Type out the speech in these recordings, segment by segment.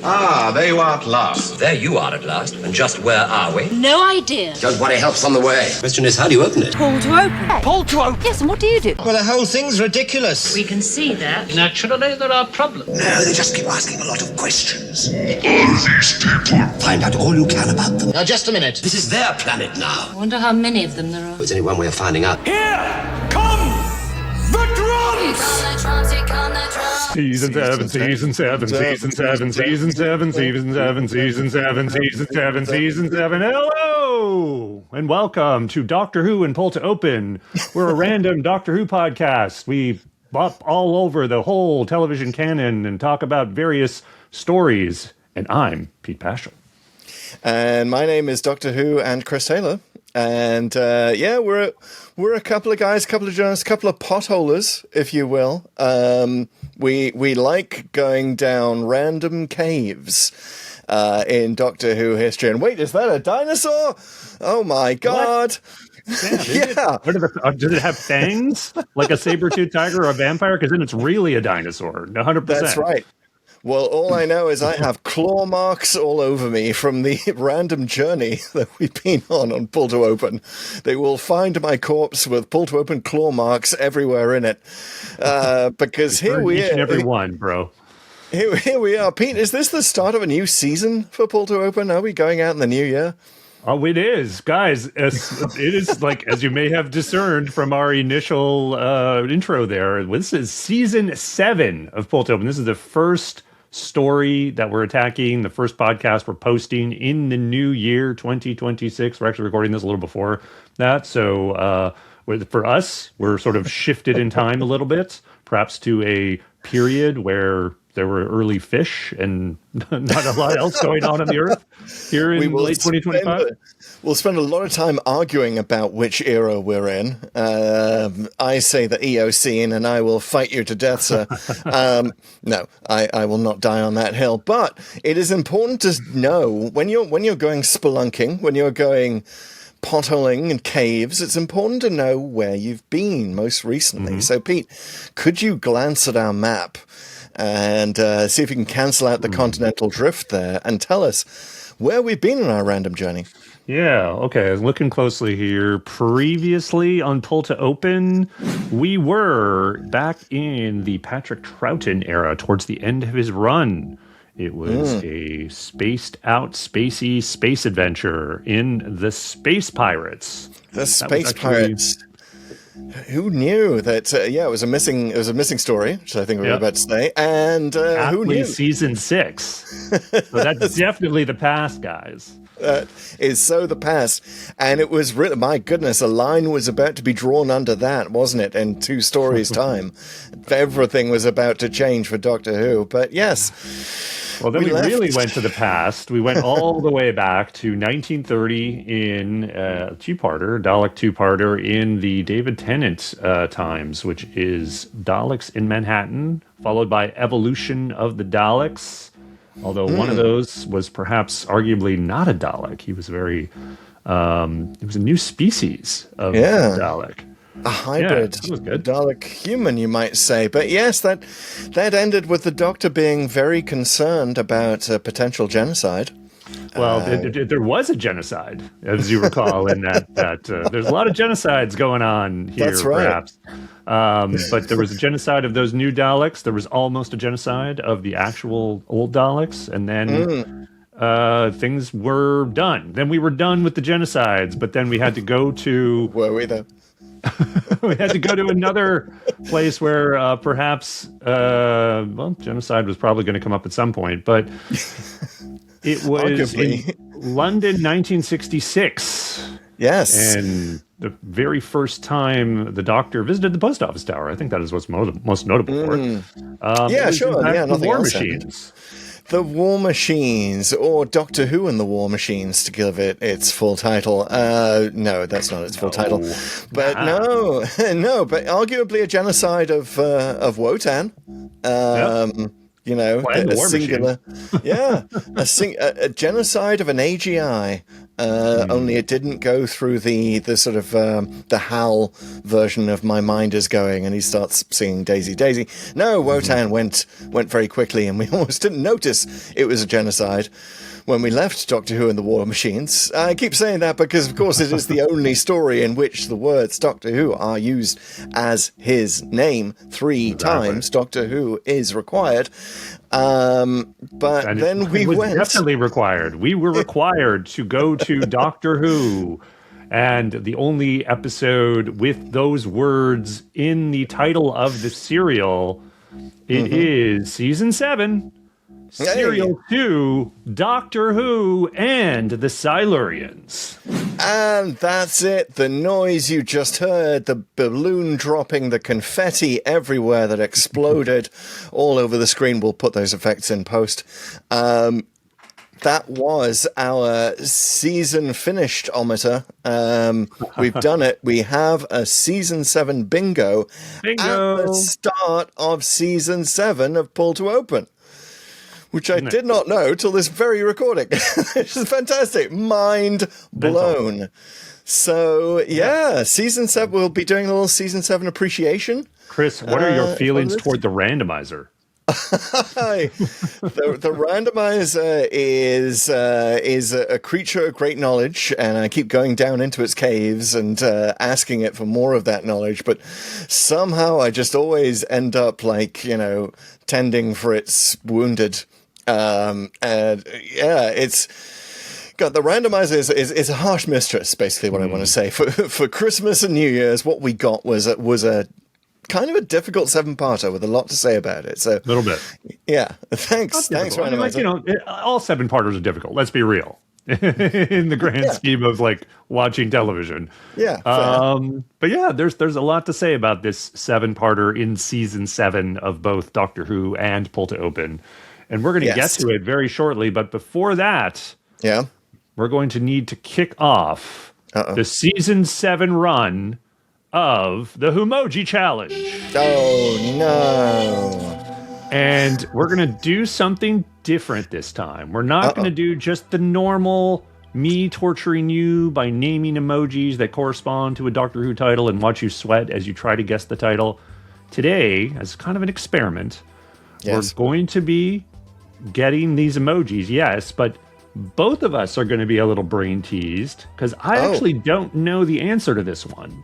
Ah, there you are at last. There you are at last. And just where are we? No idea. Don't worry, help's on the way. Question is, how do you open it? Pull to open. Pull to open. Yes, and what do you do? Well, the whole thing's ridiculous. We can see that. Naturally, there are problems. No, they just keep asking a lot of questions. Who are these people? Find out all you can about them. Now, just a minute. This is their planet now. I wonder how many of them there are. There's only one way of finding out. Here come the drums! Season 7, season 7, season 7, season 7, season 7, season 7, season 7, season 7. Hello! And welcome to Doctor Who and Pull to Open. We're a random Doctor Who podcast. We bop all over the whole television canon and talk about various stories. And I'm Pete Pachal. And my name is Doctor Who and Chris Taylor. And we're a couple of guys, couple of journalists, couple of potholers, if you will. We like going down random caves in Doctor Who history. And wait, is that a dinosaur? Oh my God! Yeah. Does it have fangs like a saber-toothed tiger or a vampire? Because then it's really a dinosaur. 100%. That's right. Well, all I know is I have claw marks all over me from the random journey that we've been on Pull to Open. They will find my corpse with Pull to Open claw marks everywhere in it. Because here we are. Each and every one, bro. Here we are. Pete, is this the start of a new season for Pull to Open? Are we going out in the new year? Oh, it is. Guys, it is like, as you may have discerned from our initial intro there, this is season 7 of Pull to Open. This is the first story that we're attacking, the first podcast we're posting in the new year 2026. We're actually recording this a little before that, so for us we're sort of shifted in time a little bit, perhaps to a period where there were early fish and not a lot else going on the earth here in late 2025. We'll spend a lot of time arguing about which era we're in. I say the Eocene, and I will fight you to death, sir. No, I will not die on that hill. But it is important to know when you're going spelunking, when you're going potholing in caves, it's important to know where you've been most recently. Mm-hmm. So, Pete, could you glance at our map and see if you can cancel out the continental drift there and tell us where we've been in our random journey? Yeah, okay. Looking closely here. Previously on Pull to Open, we were back in the Patrick Troughton era, towards the end of his run. It was a spaced-out, spacey space adventure in the Space Pirates. The Space Pirates. Who knew that? It was a missing story, which I think we were about to say. And who knew? Season 6. So that's definitely the past, guys. That is so the past. And it was written, my goodness, a line was about to be drawn under that, wasn't it? In 2 stories' time. Everything was about to change for Doctor Who. But yes. Well, then we really went to the past. We went all the way back to 1930 in two-parter, Dalek two-parter in the David Tennant times, which is Daleks in Manhattan, followed by Evolution of the Daleks. Although one of those was perhaps arguably not a Dalek. He was it was a new species of Dalek. A hybrid Dalek human, you might say. But yes, that ended with the Doctor being very concerned about potential genocide. Well, there was a genocide, as you recall, in that there's a lot of genocides going on here, that's right. Perhaps. But there was a genocide of those new Daleks. There was almost a genocide of the actual old Daleks. And then things were done. Then we were done with the genocides, but then we had to go to... Were we though? We had to go to another place where perhaps, genocide was probably going to come up at some point, but it was in London, 1966. Yes. And the very first time the Doctor visited the post office tower. I think that is what's most notable for it. Sure. Yeah, nothing War else Machines. The War Machines, or Doctor Who and the War Machines, to give it its full title. No, that's not its full title. But but arguably a genocide of Wotan. You know, Well, a singular, a genocide of an AGI. Only it didn't go through the sort of the Hal version of My Mind Is Going, and he starts singing Daisy Daisy. No, Wotan went very quickly, and we almost didn't notice it was a genocide when we left Doctor Who and the War Machines. I keep saying that because, of course, it is the only story in which the words Doctor Who are used as his name 3 times. Doctor Who is required. But And then we it was went. definitely required. We were required to go to Doctor Who, and the only episode with those words in the title of the serial, it is season 7, serial 2, Doctor Who and the Silurians. And that's it. The noise you just heard, the balloon dropping, the confetti everywhere that exploded all over the screen. We'll put those effects in post. That was our season finished-ometer. We've done it. We have a season 7 bingo at the start of season 7 of Pull to Open, which I did not know till this very recording. Which is fantastic. Mind blown. So, yeah, season 7, we'll be doing a little season 7 appreciation. Chris, what are your feelings toward the randomizer? Hi. The randomizer is a creature of great knowledge, and I keep going down into its caves and asking it for more of that knowledge, but somehow I just always end up tending for its wounded. And yeah, it's God. The randomizer is a harsh mistress. Basically, what I want to say for Christmas and New Year's, what we got was a kind of a difficult 7-parter with a lot to say about it. So a little bit, yeah. Thanks, randomizer. All 7-parters are difficult. Let's be real. In the grand scheme of watching television. Yeah. But yeah, there's a lot to say about this 7-parter in season 7 of both Doctor Who and Pull to Open. And we're going to get to it very shortly. But before that, we're going to need to kick off the season 7 run of the Whomoji Challenge. Oh, no. And we're going to do something different this time. We're not going to do just the normal me torturing you by naming emojis that correspond to a Doctor Who title and watch you sweat as you try to guess the title. Today, as kind of an experiment, we're going to be getting these emojis, yes, but both of us are going to be a little brain teased because I actually don't know the answer to this one.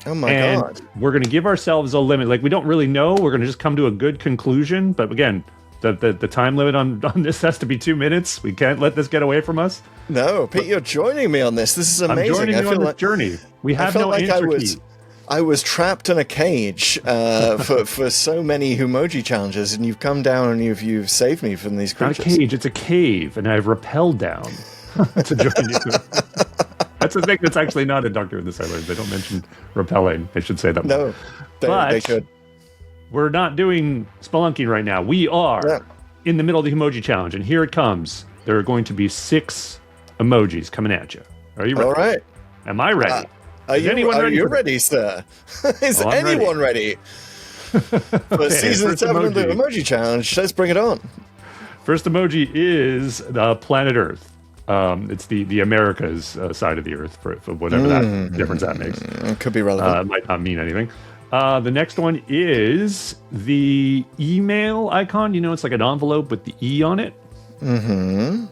Oh my God. We're going to give ourselves a limit. We don't really know. We're going to just come to a good conclusion. But again, the time limit on this has to be 2 minutes. We can't let this get away from us. No, Pete, you're joining me on this. This is amazing. I'm joining you on this journey. We have no answer key. I was trapped in a cage for so many Whomoji challenges, and you've come down and you've saved me from these creatures. Not a cage, it's a cave, and I've rappelled down to join you. That's a thing that's actually not in Doctor Who the Silurians. They don't mention rappelling. They should say that. No, they should. We're not doing spelunking right now. We are in the middle of the Whomoji challenge, and here it comes. There are going to be 6 emojis coming at you. Are you ready? All right. Am I ready? Are you ready, sir? Is anyone ready? For season 7 of the Whomoji challenge, let's bring it on. First emoji is planet Earth. It's the Americas side of the Earth for whatever that difference that makes. Could be relevant. It might not mean anything. The next one is the email icon. It's like an envelope with the E on it. Mm-hmm.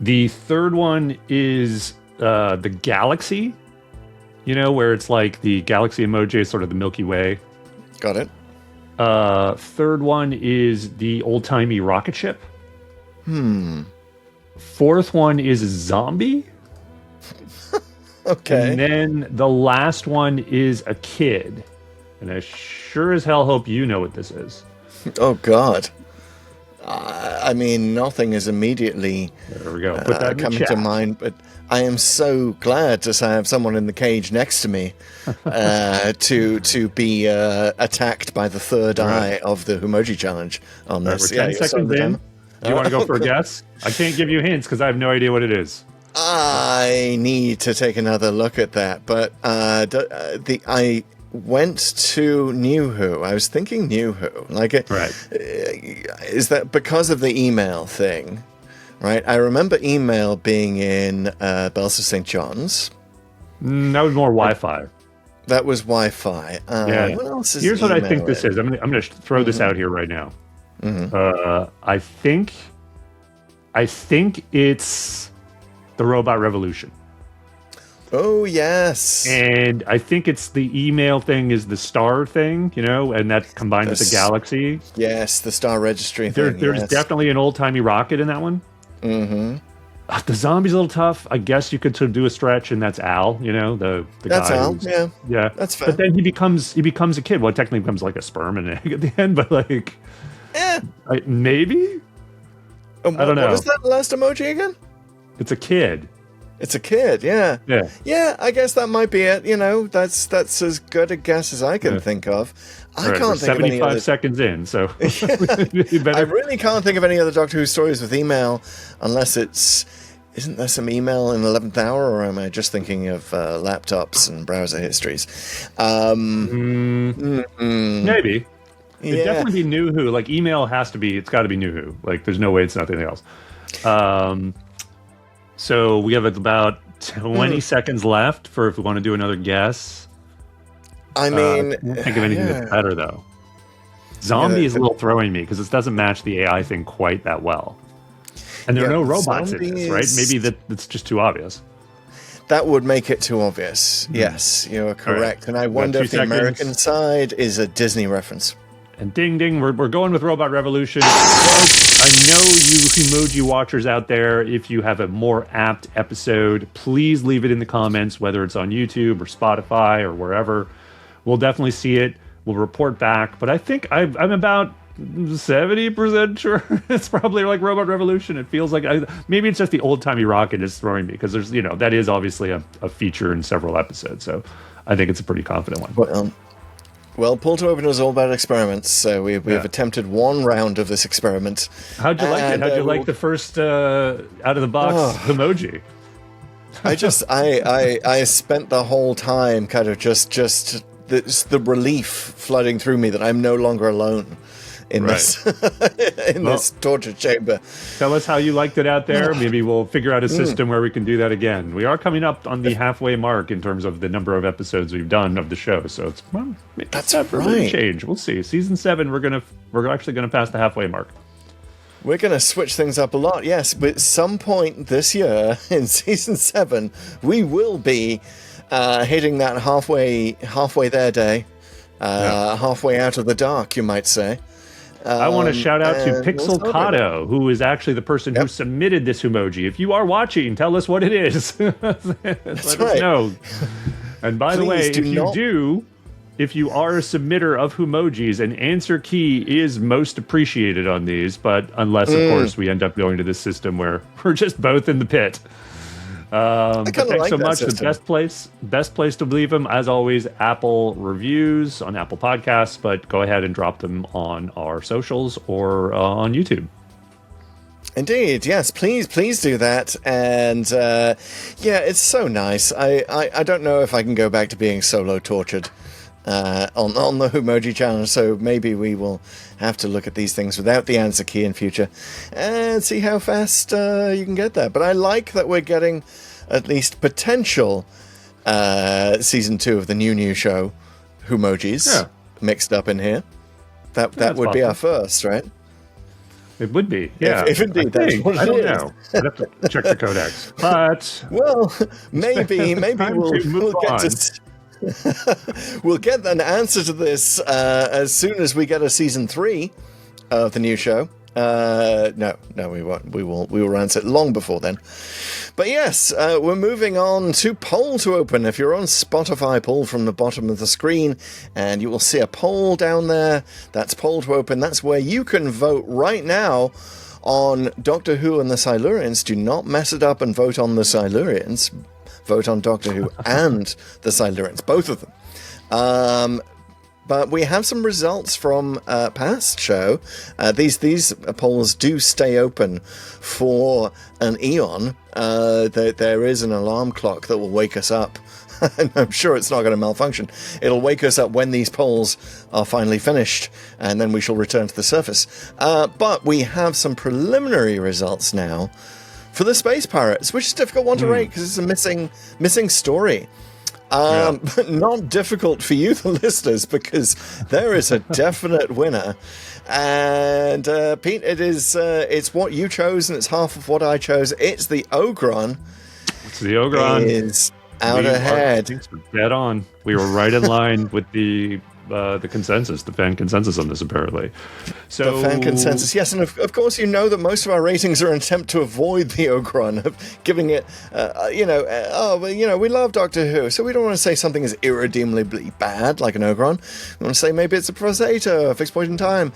The third one is the galaxy. Where it's like the galaxy emoji is sort of the Milky Way. Got it. Third one is the old-timey rocket ship. Fourth one is zombie. Okay. And then the last one is a kid. And I sure as hell hope you know what this is. Oh, God. I mean, nothing is immediately there we go. Put that coming to mind, but I am so glad to have someone in the cage next to me to be attacked by the third eye of the Whomoji challenge on this. We're 10 seconds in. Do you want to go for a guess? I can't give you hints because I have no idea what it is. I need to take another look at that, but went to New Who, I was thinking New Who. Like, Right. Is that because of the email thing? Right. I remember email being in Bells of St. John's. That was more Wi-Fi. That was Wi-Fi. Yeah. What else is Here's what I email think this in? is. I'm going to throw this out here right now. I think it's the Robot Revolution. Oh, yes. And I think it's the email thing is the star thing, and that's combined with the galaxy. Yes, the Star Registry thing. There's yes. definitely an old-timey rocket in that one. Mm-hmm. The zombie's a little tough. I guess you could sort of do a stretch, and that's Al, the That's guy. Al, yeah. Yeah. That's fair. But then he becomes a kid. Well, technically becomes like a sperm and an egg at the end, but like... maybe? I don't know. What was that last emoji again? It's a kid. It's a kid, yeah. Yeah. Yeah, I guess that might be it. That's as good a guess as I can think of. I can't think of any 75 other... seconds in, so... I really can't think of any other Doctor Who stories with email, unless it's... Isn't there some email in 11th Hour, or am I just thinking of laptops and browser histories? Maybe. It'd definitely be New Who. Like, email has to be... It's got to be New Who. Like, there's no way it's nothing else. So we have about 20 seconds left for if we want to do another guess. I mean... I can't think of anything that's better, though. Zombie is a little throwing me, because it doesn't match the AI thing quite that well. And there are no robots in this, right? Maybe that's just too obvious. That would make it too obvious. Yes, you're correct. Right. And I wonder if the American side is a Disney reference. And ding, ding, we're going with Robot Revolution. Folks, I know you Whomoji watchers out there, if you have a more apt episode, please leave it in the comments, whether it's on YouTube or Spotify or wherever. We'll definitely see it. We'll report back. But I think I'm about 70% sure it's probably like Robot Revolution. It feels like maybe it's just the old-timey rocket is throwing me, because there's, that is obviously a feature in several episodes. So I think it's a pretty confident one. Well, Pull to Open was all about experiments, so we've attempted one round of this experiment. How'd you like it? How'd you like the first out-of-the-box Whomoji? I spent the whole time kind of just the relief flooding through me that I'm no longer alone in this this torture chamber. Tell us how you liked it out there. Maybe we'll figure out a system where we can do that again. We are coming up on the halfway mark in terms of the number of episodes we've done of the show, so it's that's right. Change. We'll see. Season 7, we're actually gonna pass the halfway mark. We're going to switch things up a lot, yes, but at some point this year in season 7, we will be hitting that halfway there day, halfway out of the dark, you might say. I want to shout out to Pixel Kato, who is actually the person who submitted this Whomoji. If you are watching, tell us what it is. Let us know. And by the way, if you are a submitter of Whomojis, an answer key is most appreciated on these, but unless, of course, we end up going to this system where we're just both in the pit. But thanks so much. System. The best place to leave them, as always, Apple reviews on Apple Podcasts, but go ahead and drop them on our socials or on YouTube. Indeed, yes, please do that. And it's so nice. I don't know if I can go back to being solo tortured on the Whomoji channel, so maybe we will have to look at these things without the answer key in future and see how fast you can get there. But I like that we're getting at least potential season 2 of the new show, Whomojis, mixed up in here. That would be our first, right? It would be, yeah. If indeed that's what it is. I don't know. I'd have to check the codex. But well, maybe we'll get to... we'll get an answer to this as soon as we get a season 3 of the new show. No, we won't. We will answer it long before then. But yes, we're moving on to Poll to Open. If you're on Spotify, pull from the bottom of the screen, and you will see a poll down there. That's Poll to Open. That's where you can vote right now on Doctor Who and the Silurians. Do not mess it up and vote on the Silurians. Vote on Doctor Who and the Silurians, both of them. But we have some results from past show. These polls do stay open for an eon. There is an alarm clock that will wake us up and I'm sure it's not going to malfunction. It'll wake us up when these polls are finally finished, and then we shall return to the surface. But we have some preliminary results now for the Space Pirates, which is a difficult one to rate because it's a missing story. But not difficult for you, the listeners, because there is a definite winner. And Pete, it's what you chose, and it's half of what I chose. It's the Ogron. It's the Ogron. Is out ahead. Dead on. We were right in line with the consensus, the fan consensus on this, apparently. So the fan consensus, yes, and of course you know that most of our ratings are an attempt to avoid the Ogron, of giving it, we love Doctor Who, so we don't want to say something is irredeemably bad like an Ogron. We want to say maybe it's a Prosata, a fixed point in time.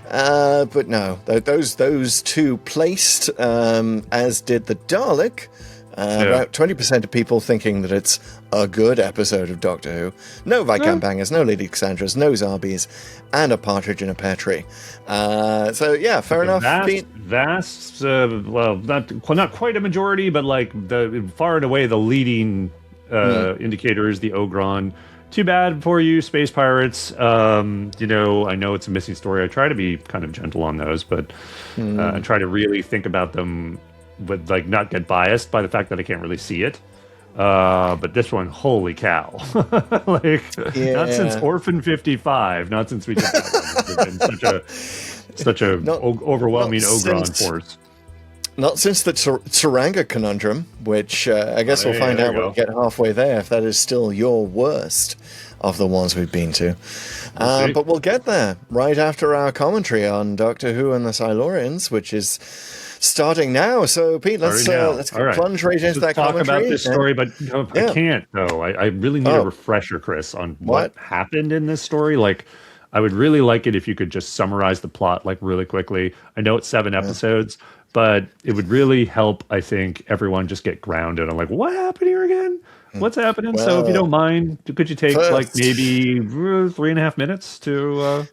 But no, those two placed, as did the Dalek. About 20% of people thinking that it's a good episode of Doctor Who. No Viscount Bangers, no Lady Cassandras, no Zarbies, and a partridge in a pear tree. So yeah, fair enough. Not quite a majority, but like the far and away the leading indicator is the Ogron. Too bad for you, Space Pirates. I know it's a missing story. I try to be kind of gentle on those, but I try to really think about them. But like not get biased by the fact that I can't really see it. But this one, holy cow. Not since Orphan 55, not since we did that one. It's been such a overwhelming Ogron force. Not since the Taranga conundrum, which I guess we'll find out when we get halfway there, if that is still your worst of the ones we've been to. But we'll get there right after our commentary on Doctor Who and the Silurians, which is starting now. So, Pete, let's plunge right into that commentary. Talk about this story, but I can't, though. I really need a refresher, Chris, on what happened in this story. Like, I would really like it if you could just summarize the plot, like, really quickly. I know it's 7 episodes, but it would really help, I think, everyone just get grounded on, like, what happened here again? What's happening? Well, so, if you don't mind, could you take, like, maybe 3.5 minutes to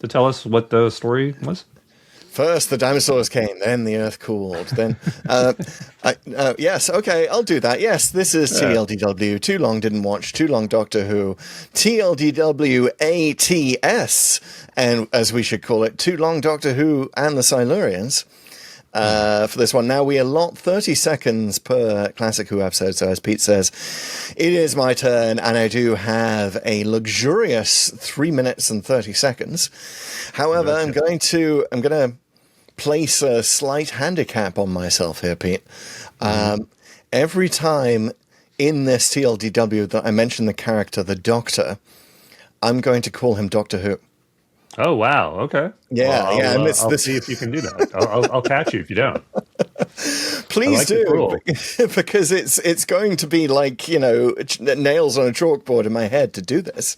tell us what the story was? First, the dinosaurs came, then the Earth cooled. Then, yes, okay, I'll do that. Yes, this is TLDW. Too long didn't watch. Too long Doctor Who. TLDW ATS, and as we should call it, Too Long Doctor Who and the Silurians. For this one. Now we allot 30 seconds per Classic Who episode, so as Pete says, it is my turn, and I do have a luxurious 3 minutes and 30 seconds. However, I'm going to place a slight handicap on myself here, Pete. Every time in this TLDW that I mention the character, the Doctor, I'm going to call him Doctor Who. Oh, wow. Okay. Yeah, well, I'll see if you can do that. I'll catch you if you don't. Please do, because it's going to be like, nails on a chalkboard in my head to do this,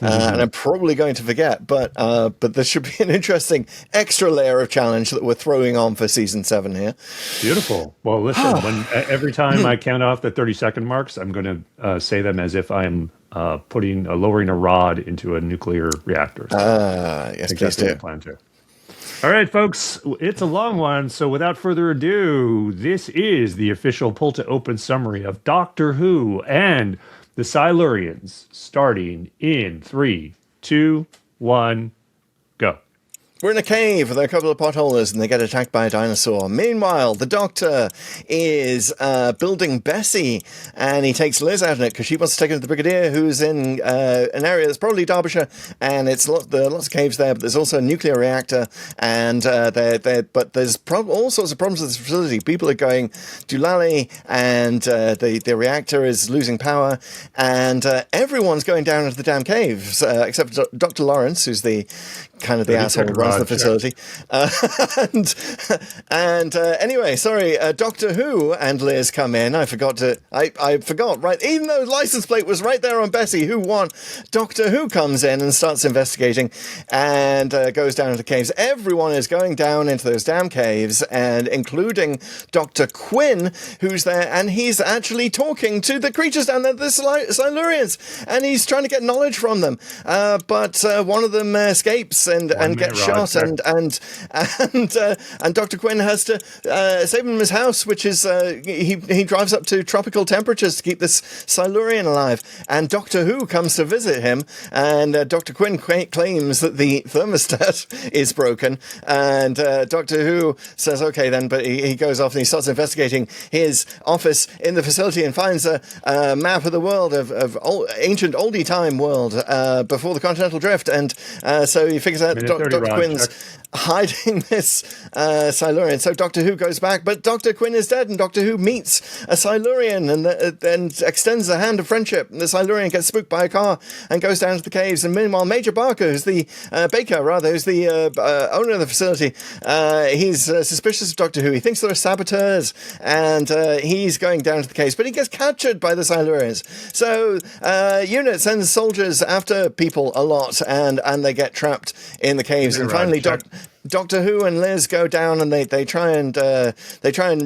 and I'm probably going to forget. But there should be an interesting extra layer of challenge that we're throwing on for season 7 here. Beautiful. Well, listen, every time I count off the 30-second marks, I'm going to say them as if I'm lowering a rod into a nuclear reactor. So yes, please do. Plan to. All right, folks, it's a long one, so without further ado, this is the official Pull to Open summary of Doctor Who and the Silurians, starting in 3, 2, 1, go. We're in a cave with a couple of potholers and they get attacked by a dinosaur. Meanwhile, the Doctor is building Bessie, and he takes Liz out in it because she wants to take her to the Brigadier, who's in an area that's probably Derbyshire, and there are lots of caves there, but there's also a nuclear reactor, and but there's all sorts of problems with this facility. People are going doolally, and the reactor is losing power, and everyone's going down into the damn caves, except Dr. Lawrence, who's the kind of the asshole who runs the facility. Anyway, sorry, Doctor Who and Liz come in. I forgot, right? Even though the license plate was right there on Bessie, who won? Doctor Who comes in and starts investigating and goes down into the caves. Everyone is going down into those damn caves, and including Dr. Quinn, who's there, and he's actually talking to the creatures down there, the Silurians, and he's trying to get knowledge from them. But one of them escapes and gets shot, and Dr. Quinn has to save him in his house, which is he drives up to tropical temperatures to keep this Silurian alive. And Doctor Who comes to visit him, and Dr. Quinn claims that the thermostat is broken, and Doctor Who says, okay then, but he goes off and he starts investigating his office in the facility and finds a map of the world, of ancient oldie time world before the continental drift, and so he figures out Dr. Quinn's hiding this Silurian. So Doctor Who goes back, but Dr. Quinn is dead, and Doctor Who meets a Silurian and extends a hand of friendship. The Silurian gets spooked by a car and goes down to the caves, and meanwhile Major Barker, who's the who's the owner of the facility, he's suspicious of Doctor Who. He thinks they're saboteurs, and he's going down to the caves, but he gets captured by the Silurians. So UNIT sends soldiers after people a lot, and they get trapped in the caves, and finally Doctor Who and Liz go down, and they try and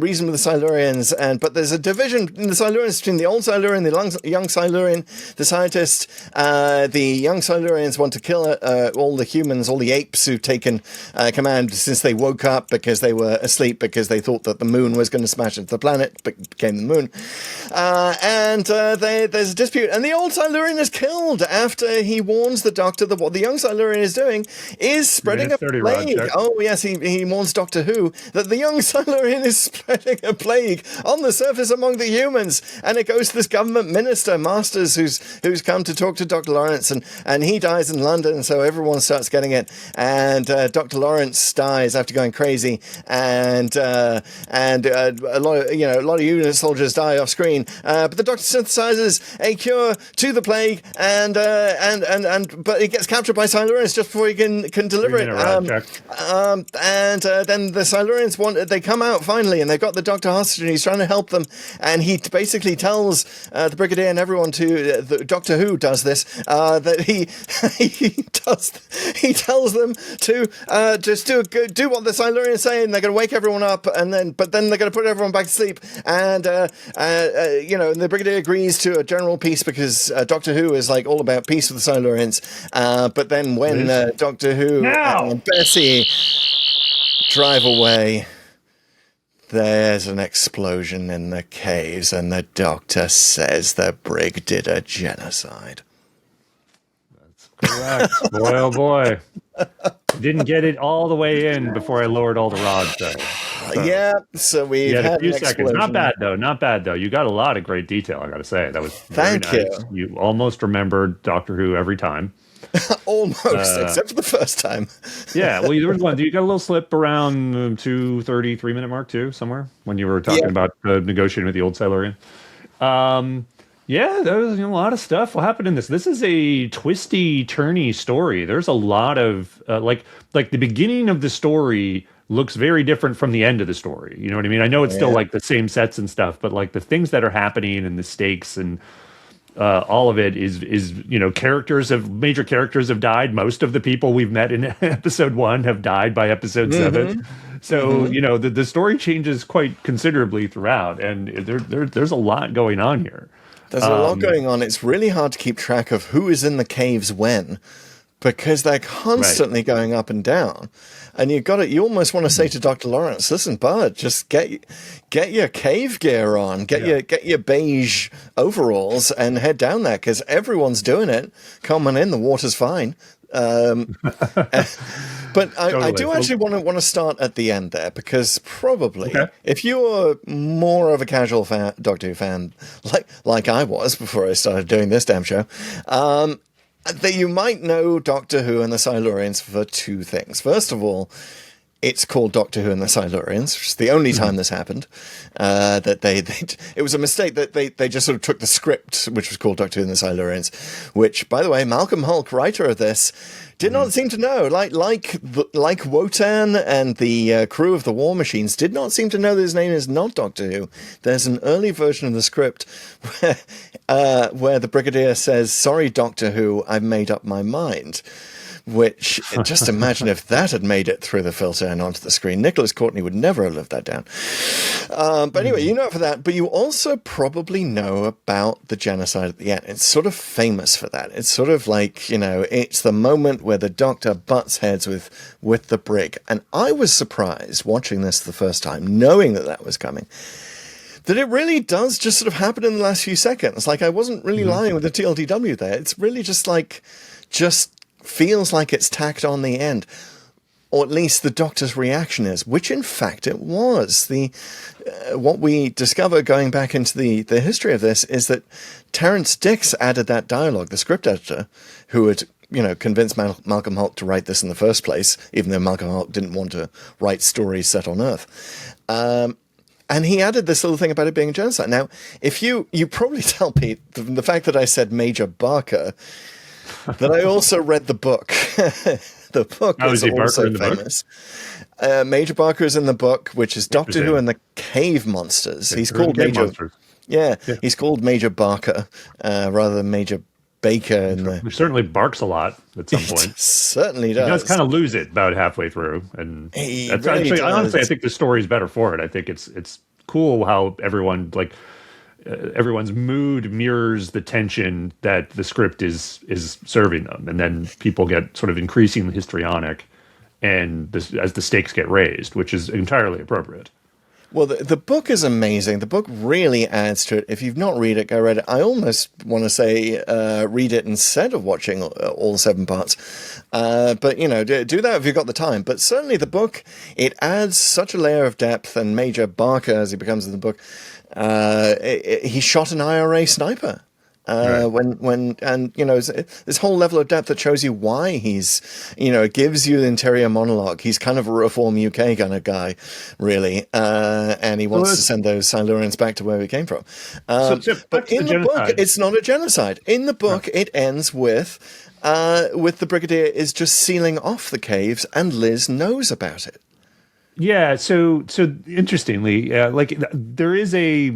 reason with the Silurians, but there's a division in the Silurians between the old Silurian, the young Silurian. The scientists, the young Silurians want to kill all the humans, all the apes who've taken command since they woke up because they were asleep, because they thought that the moon was going to smash into the planet, but became the moon. There's a dispute, and the old Silurian is killed after he warns the Doctor that what the young Silurian is doing is spreading a plague. Oh, yes, he warns Doctor Who that the young Silurian is spreading a plague on the surface among the humans. And it goes to this government minister, Masters, who's come to talk to Dr. Lawrence, and he dies in London, so everyone starts getting it. And Dr. Lawrence dies after going crazy, and a lot of UNIT soldiers die off screen. But the Doctor synthesizes a cure to the plague, but he gets captured by Silurians just before he can deliver it. Then the Silurians they come out finally, and they've got the Doctor hostage, and he's trying to help them, and he basically tells the Brigadier and everyone the Doctor Who does this, that he tells them to just do what the Silurians say, and they're going to wake everyone up, but then they're going to put everyone back to sleep, and the Brigadier agrees to a general peace, because Doctor Who is like all about peace with the Silurians, but then when Doctor Who and Bessie drive away, there's an explosion in the caves, and the Doctor says the brig did a genocide. Correct. Boy, oh boy. Didn't get it all the way in before I lowered all the rods, though. So we had a few seconds. Not bad, though. You got a lot of great detail, I got to say. That was very nice. Thank you. You almost remembered Doctor Who every time. Almost, except for the first time. Yeah, well, there was one. You got a little slip around 2:30, 3-minute mark, too, somewhere, when you were talking about negotiating with the old Silurian. Yeah, there was a lot of stuff. What happened in this? This is a twisty, turny story. There's a lot of like the beginning of the story looks very different from the end of the story. You know what I mean? I know it's still like the same sets and stuff, but like the things that are happening and the stakes and all of it is major characters have died. Most of the people we've met in episode 1 have died by episode 7. So the story changes quite considerably throughout, and there's a lot going on here. There's a lot going on. It's really hard to keep track of who is in the caves when, because they're constantly going up and down. And you almost want to say to Dr. Lawrence, listen, bud, just get your cave gear on, get your beige overalls and head down there, because everyone's doing it. Come on in, the water's fine. But I do actually want to start at the end there, because probably if you're more of a casual Doctor Who fan, like I was before I started doing this damn show, that you might know Doctor Who and the Silurians for two things. First of all, it's called Doctor Who and the Silurians, which is the only time this happened. It was a mistake that they just sort of took the script, which was called Doctor Who and the Silurians, which, by the way, Malcolm Hulke, writer of this, did not seem to know. Like Wotan and the crew of the War Machines did not seem to know that his name is not Doctor Who. There's an early version of the script where the Brigadier says, "Sorry, Doctor Who, I've made up my mind." Which, just imagine if that had made it through the filter and onto the screen. Nicholas Courtney would never have lived that down. But anyway, you know it for that. But you also probably know about the genocide at the end. It's sort of famous for that. It's sort of like, it's the moment where the Doctor butts heads with the brig. And I was surprised watching this the first time, knowing that was coming, that it really does just sort of happen in the last few seconds. Like, I wasn't really lying with the TLDW there. It's really just feels like it's tacked on the end. Or at least the Doctor's reaction is, which in fact it was. What we discover going back into the history of this is that Terrance Dicks added that dialogue, the script editor, who had convinced Malcolm Hulke to write this in the first place, even though Malcolm Hulke didn't want to write stories set on Earth. And he added this little thing about it being a genocide. Now, if you probably tell Pete, the fact that I said Major Barker, that I also read the book. The book is also famous. Major Barker is in the book, which is Doctor Who and the Cave Monsters. He's called Major. Monsters. Yeah, he's called Major Barker rather than Major Baker. He certainly barks a lot at some point. Certainly does. He does kind of lose it about halfway through, and really honestly, I think the story's better for it. I think it's cool how everyone everyone's mood mirrors the tension that the script is serving them, and then people get sort of increasingly histrionic, and as the stakes get raised, which is entirely appropriate. Well, the book is amazing. The book really adds to it. If you've not read it, go read it. I almost want to say read it instead of watching all 7 parts. But, do that if you've got the time. But certainly the book, it adds such a layer of depth, and Major Barker, as he becomes in the book, he shot an IRA sniper. This whole level of depth that shows you why he's, gives you the interior monologue. He's kind of a Reform UK kind of guy, really, and he wants to send those Silurians back to where we came from. But in the book, it's not a genocide. In the book, it ends with the Brigadier is just sealing off the caves, and Liz knows about it. Yeah, so interestingly, there's a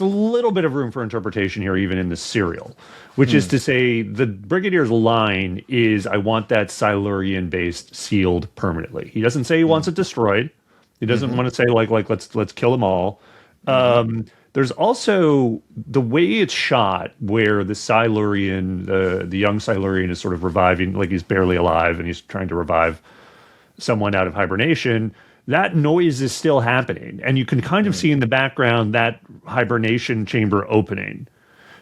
little bit of room for interpretation here, even in the serial, which is to say the Brigadier's line is, "I want that Silurian base sealed permanently." He doesn't say he wants it destroyed. He doesn't want to say let's kill them all. There's also the way it's shot, where the Silurian, the young Silurian, is sort of reviving, like he's barely alive, and he's trying to revive someone out of hibernation. That noise is still happening, and you can kind of see in the background that hibernation chamber opening.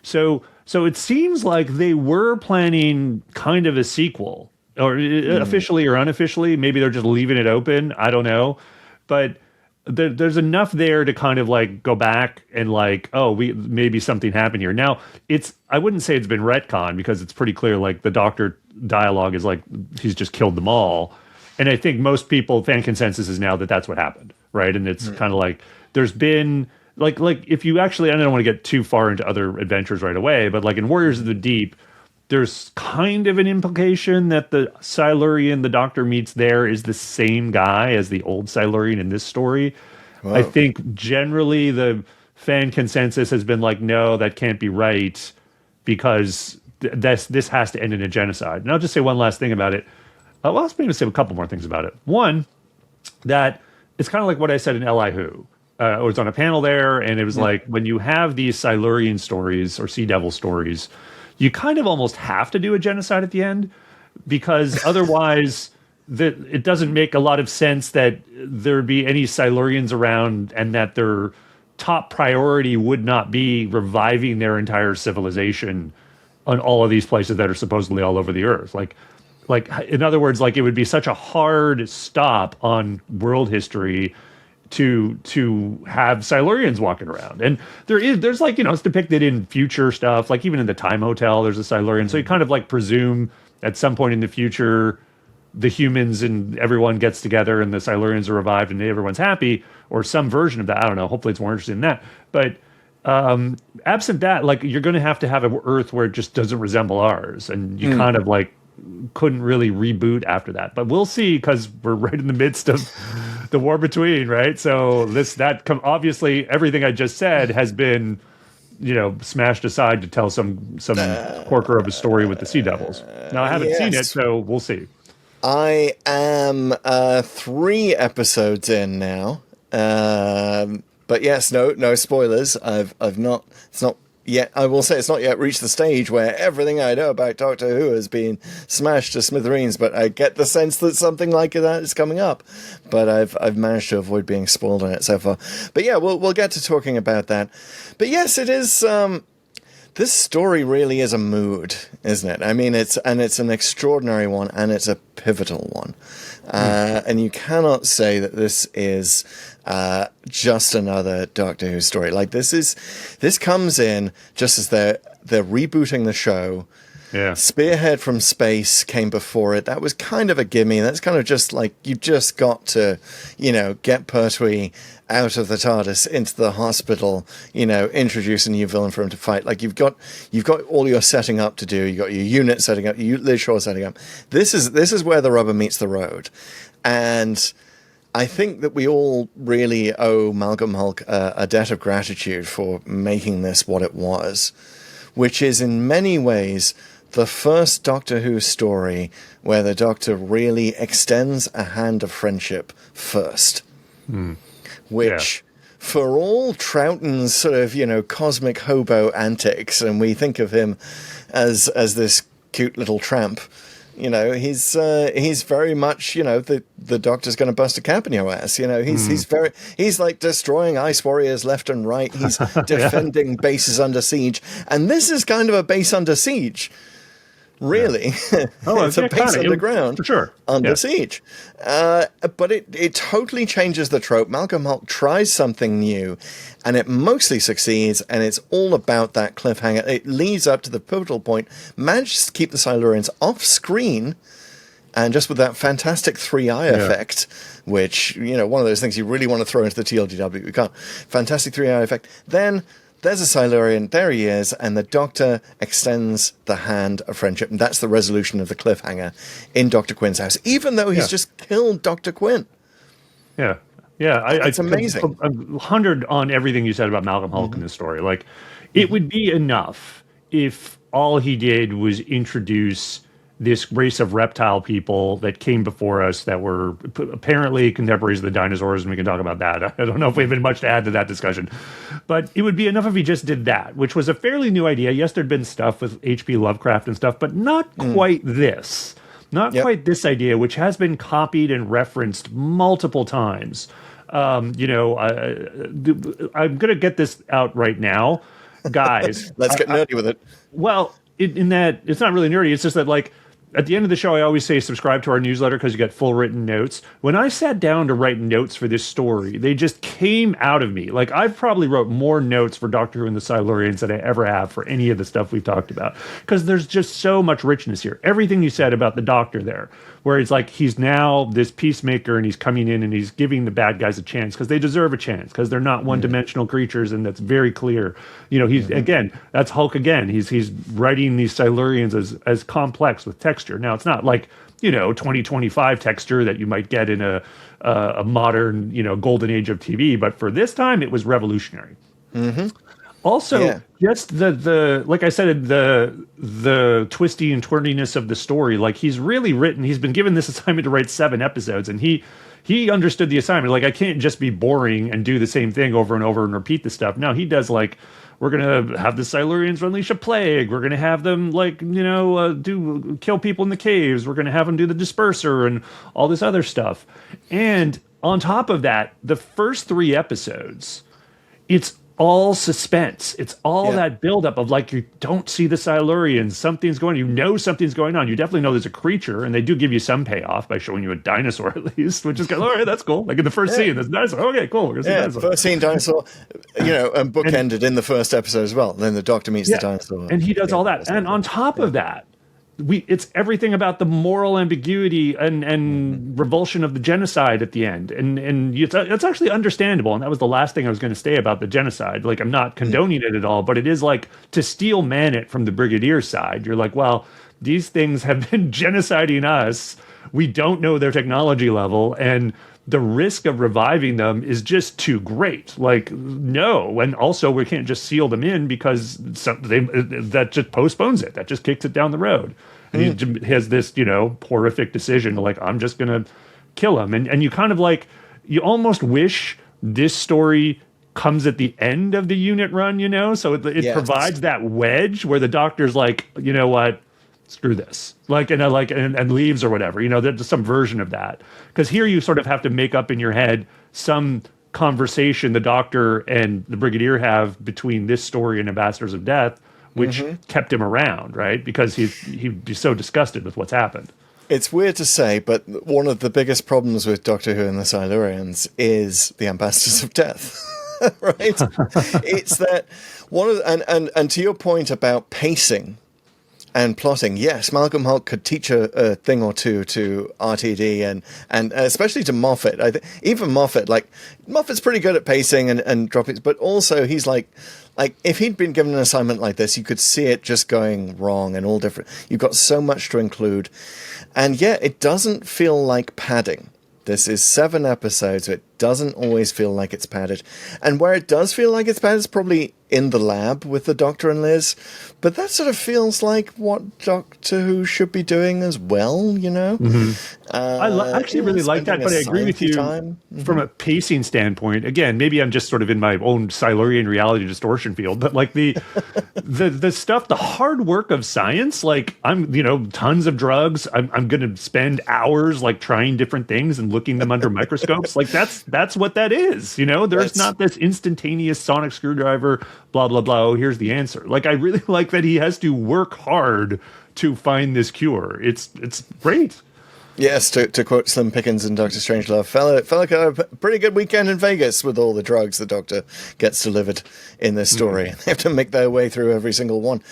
So it seems like they were planning kind of a sequel, or officially or unofficially. Maybe they're just leaving it open. I don't know, but there's enough there to kind of go back and maybe something happened here. Now I wouldn't say it's been retconned, because it's pretty clear. The Doctor dialogue is he's just killed them all. And I think most people, fan consensus is now that that's what happened, right? And it's kind of there's been, if you actually, I don't want to get too far into other adventures right away, but in Warriors of the Deep, there's kind of an implication that the Silurian the Doctor meets there is the same guy as the old Silurian in this story. Whoa. I think generally the fan consensus has been no, that can't be right, because this has to end in a genocide. And I'll just say one last thing about it. I was going to say a couple more things about it. One, that it's kind of like what I said in AnyWho. I was on a panel there, and it was when you have these Silurian stories or Sea Devil stories, you kind of almost have to do a genocide at the end, because otherwise it doesn't make a lot of sense that there'd be any Silurians around, and that their top priority would not be reviving their entire civilization on all of these places that are supposedly all over the Earth. In other words, it would be such a hard stop on world history to have Silurians walking around. And there's it's depicted in future stuff, even in the Time Hotel, there's a Silurian. So you kind of presume at some point in the future, the humans and everyone gets together and the Silurians are revived and everyone's happy, or some version of that. I don't know. Hopefully it's more interesting than that. But absent that, you're going to have an Earth where it just doesn't resemble ours. And you kind of couldn't really reboot after that, but we'll see, because we're right in the midst of the war between, right? So obviously everything I just said has been, smashed aside to tell some corker of a story with the Sea Devils. Now I haven't seen it, so we'll see. I am 3 episodes in now. But yes, no spoilers. I've not. It's not yet. I will say it's not yet reached the stage where everything I know about Doctor Who has been smashed to smithereens. But I get the sense that something like that is coming up. But I've managed to avoid being spoiled on it so far. But yeah, we'll get to talking about that. But yes, it is. This story really is a mood, isn't it? I mean, it's an extraordinary one, and it's a pivotal one. And you cannot say that this is just another Doctor Who story. Like this comes in just as they're rebooting the show. Yeah. Spearhead from Space came before it. That was kind of a gimme. That's kind of just like you've just got to, get Pertwee out of the TARDIS into the hospital, introduce a new villain for him to fight. Like you've got all your setting up to do. You've got your unit setting up, Liz Shaw setting up. This is where the rubber meets the road. And I think that we all really owe Malcolm Hulke a debt of gratitude for making this what it was, which is in many ways the first Doctor Who story where the Doctor really extends a hand of friendship first. Which, for all Troughton's sort of, cosmic hobo antics, and we think of him as this cute little tramp, he's very much, the Doctor's going to bust a cap in your ass. He's like destroying ice warriors left and right. He's defending bases under siege. And this is kind of a base under siege. Really, it's a base underground, for sure, under siege. But it totally changes the trope. Malcolm Hulke tries something new, and it mostly succeeds. And it's all about that cliffhanger. It leads up to the pivotal point. Manages to keep the Silurians off screen, and just with that fantastic 3-eye effect, which one of those things you really want to throw into the TLDW. We can't. Fantastic 3-eye effect. Then there's a Silurian, there he is, and the Doctor extends the hand of friendship, and that's the resolution of the cliffhanger in Dr. Quinn's house, even though he's just killed Dr. Quinn. Yeah. It's amazing. 100 on everything you said about Malcolm Hulke in this story. Like, it would be enough if all he did was introduce this race of reptile people that came before us that were apparently contemporaries of the dinosaurs, and we can talk about that. I don't know if we have been much to add to that discussion, but it would be enough if he just did that, which was a fairly new idea. Yes, there'd been stuff with H.P. Lovecraft and stuff, but not quite this. Not quite this idea, which has been copied and referenced multiple times. I'm going to get this out right now, guys. Let's get nerdy with it. Well, in that, it's not really nerdy. It's just that, like, at the end of the show, I always say subscribe to our newsletter because you get full written notes. When I sat down to write notes for this story, they just came out of me. Like, I've probably wrote more notes for Doctor Who and the Silurians than I ever have for any of the stuff we've talked about, because there's just so much richness here. Everything you said about the Doctor there, where it's like he's now this peacemaker and he's coming in and he's giving the bad guys a chance because they deserve a chance, because they're not one-dimensional creatures, and that's very clear. He's again, that's Hulke again. He's writing these Silurians as complex with texture. Now, it's not like 2025 texture that you might get in a modern golden age of TV, but for this time it was revolutionary. Also, just the like I said, the twisty and twirliness of the story. Like, he's been given this assignment to write 7 episodes, and he understood the assignment. Like, I can't just be boring and do the same thing over and over and repeat the stuff. No, he does, like, we're going to have the Silurians unleash a plague. We're going to have them, like, kill people in the caves. We're going to have them do the disperser and all this other stuff. And on top of that, the first 3 episodes, it's all suspense. It's all that buildup of, like, you don't see the Silurians. Something's going on. Something's going on. You definitely know there's a creature, and they do give you some payoff by showing you a dinosaur at least, which is kind of, all right, that's cool. Like in the first scene, there's a dinosaur. Okay, cool. We're gonna see dinosaur. First scene, dinosaur, and bookended in the first episode as well. Then the Doctor meets the dinosaur. And he does all that. And on top of that, it's everything about the moral ambiguity and revulsion of the genocide at the end, and it's actually understandable. And that was the last thing I was going to say about the genocide. Like, I'm not condoning it at all, but it is like, to steal Manet from the Brigadier side, you're like, well, these things have been genociding us. We don't know their technology level, and the risk of reviving them is just too great. Like, no. And also, we can't just seal them in because that just postpones it. That just kicks it down the road. And he has this, horrific decision to, like, I'm just going to kill him. And you kind of, like, you almost wish this story comes at the end of the unit run, so it provides that wedge where the doctor's like, you know what, screw this, and leaves or whatever. There's some version of that, because here you sort of have to make up in your head some conversation the doctor and the Brigadier have between this story and Ambassadors of Death, which kept him around, right? Because he'd be so disgusted with what's happened. It's weird to say, but one of the biggest problems with Doctor Who and the Silurians is the Ambassadors of Death, right? It's that and to your point about pacing and plotting, yes, Malcolm Hulke could teach a thing or two to RTD and especially to Moffat. I think even Moffat's pretty good at pacing and dropping, but also he's like if he'd been given an assignment like this, you could see it just going wrong and all different. You've got so much to include, and yet it doesn't feel like padding. This is 7 episodes, so it doesn't always feel like it's padded. And where it does feel like it's padded is probably in the lab with the Doctor and Liz. But that sort of feels like what Doctor Who should be doing as well, I actually really like that, but I agree with you from a pacing standpoint. Again, maybe I'm just sort of in my own Silurian reality distortion field, but like the stuff, the hard work of science, like I'm, tons of drugs. I'm going to spend hours like trying different things and looking them under microscopes. Like that's what that is. There's not this instantaneous sonic screwdriver, blah, blah, blah. Oh, here's the answer. Like, I really like that he has to work hard to find this cure. It's great. Yes, to quote Slim Pickens in Doctor Strangelove, fella got a pretty good weekend in Vegas with all the drugs the Doctor gets delivered in this story. They have to make their way through every single one.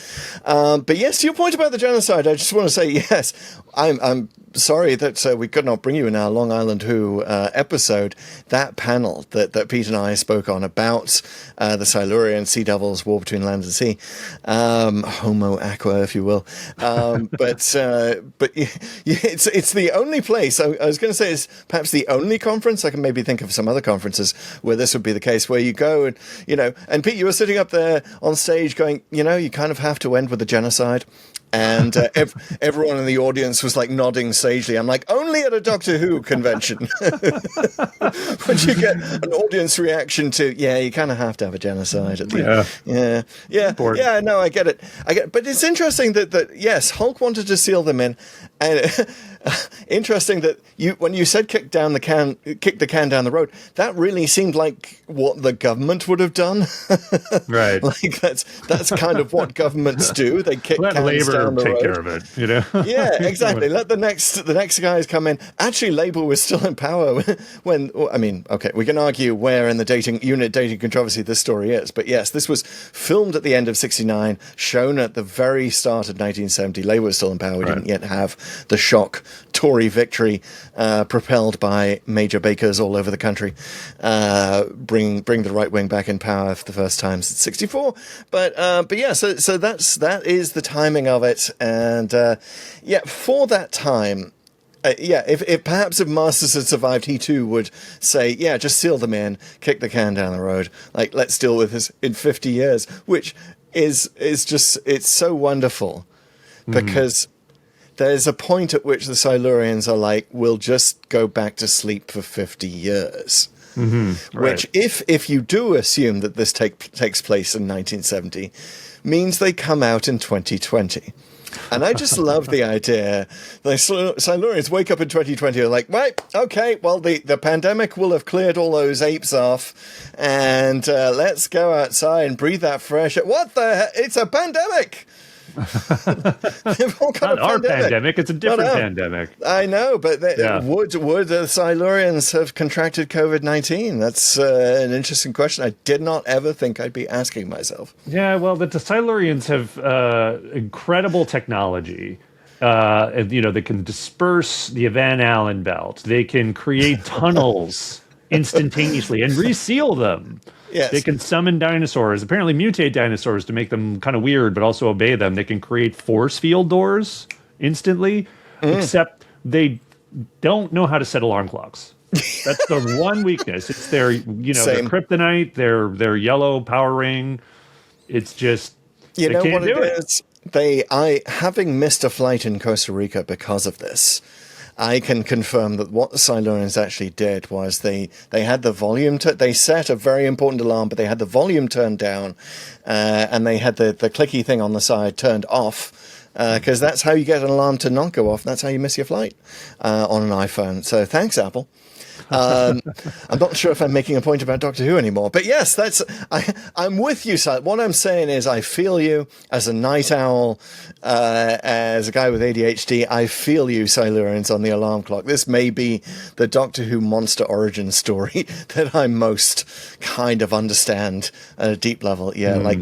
But yes, to your point about the genocide, I just want to say, yes, I'm sorry that we could not bring you in our Long Island Who episode that panel that Pete and I spoke on about the Silurian Sea Devils, War Between Land and Sea, Homo Aqua, if you will. But it's the only place, I was going to say it's perhaps the only conference, I can maybe think of some other conferences where this would be the case, where you go and, and Pete, you were sitting up there on stage going, you kind of have to end with a genocide. And everyone in the audience was like nodding sagely. I'm like, only at a Doctor Who convention would you get an audience reaction to, yeah, you kind of have to have a genocide at the end. Yeah, no, I get it. But it's interesting that yes, Hulke wanted to seal them in, and interesting that when you said kick the can down the road, that really seemed like what the government would have done. Right. Like that's kind of what governments do. They kick cans Labor down the take road. Care of it, Yeah, exactly. Let the next guys come in. Actually, Labour was still in power when. I mean, okay, we can argue where in the dating controversy this story is, but yes, this was filmed at the end of '69, shown at the very start of 1970. Labour was still in power. We didn't yet have the shock Tory victory propelled by Major Bakers all over the country, bring the right wing back in power for the first time since '64. But yeah, so that is the timing of it, and for that time. If perhaps Masters had survived, he too would say, yeah, just seal them in, kick the can down the road. Like, let's deal with this in 50 years, which is just, it's so wonderful because there's a point at which the Silurians are like, we'll just go back to sleep for 50 years. Mm-hmm. Right. Which, if you do assume that this takes place in 1970, means they come out in 2020. And I just love the idea. The Silurians wake up in 2020 and are like, right, okay, well, the pandemic will have cleared all those apes off, and let's go outside and breathe that fresh air. What the heck? It's a pandemic! Not our pandemic, it's a different pandemic. I know, but would the Silurians have contracted COVID-19? That's an interesting question. I did not ever think I'd be asking myself. Yeah, well, the Silurians have incredible technology. They can disperse the Van Allen belt. They can create tunnels instantaneously and reseal them. Yes. They can summon dinosaurs, apparently mutate dinosaurs to make them kind of weird, but also obey them. They can create force field doors instantly, except they don't know how to set alarm clocks. That's the one weakness. It's their, their kryptonite, their yellow power ring. It's just, they know what do it is? Having missed a flight in Costa Rica because of this, I can confirm that what the Silurians actually did was they had the volume, they set a very important alarm, but they had the volume turned down, and they had the clicky thing on the side turned off, because that's how you get an alarm to not go off. That's how you miss your flight on an iPhone. So thanks, Apple. I'm not sure if I'm making a point about Doctor Who anymore, but yes, I'm with you, Si. What I'm saying is I feel you as a night owl, as a guy with ADHD. I feel you, Silurians, on the alarm clock. This may be the Doctor Who monster origin story that I most kind of understand at a deep level. Yeah, I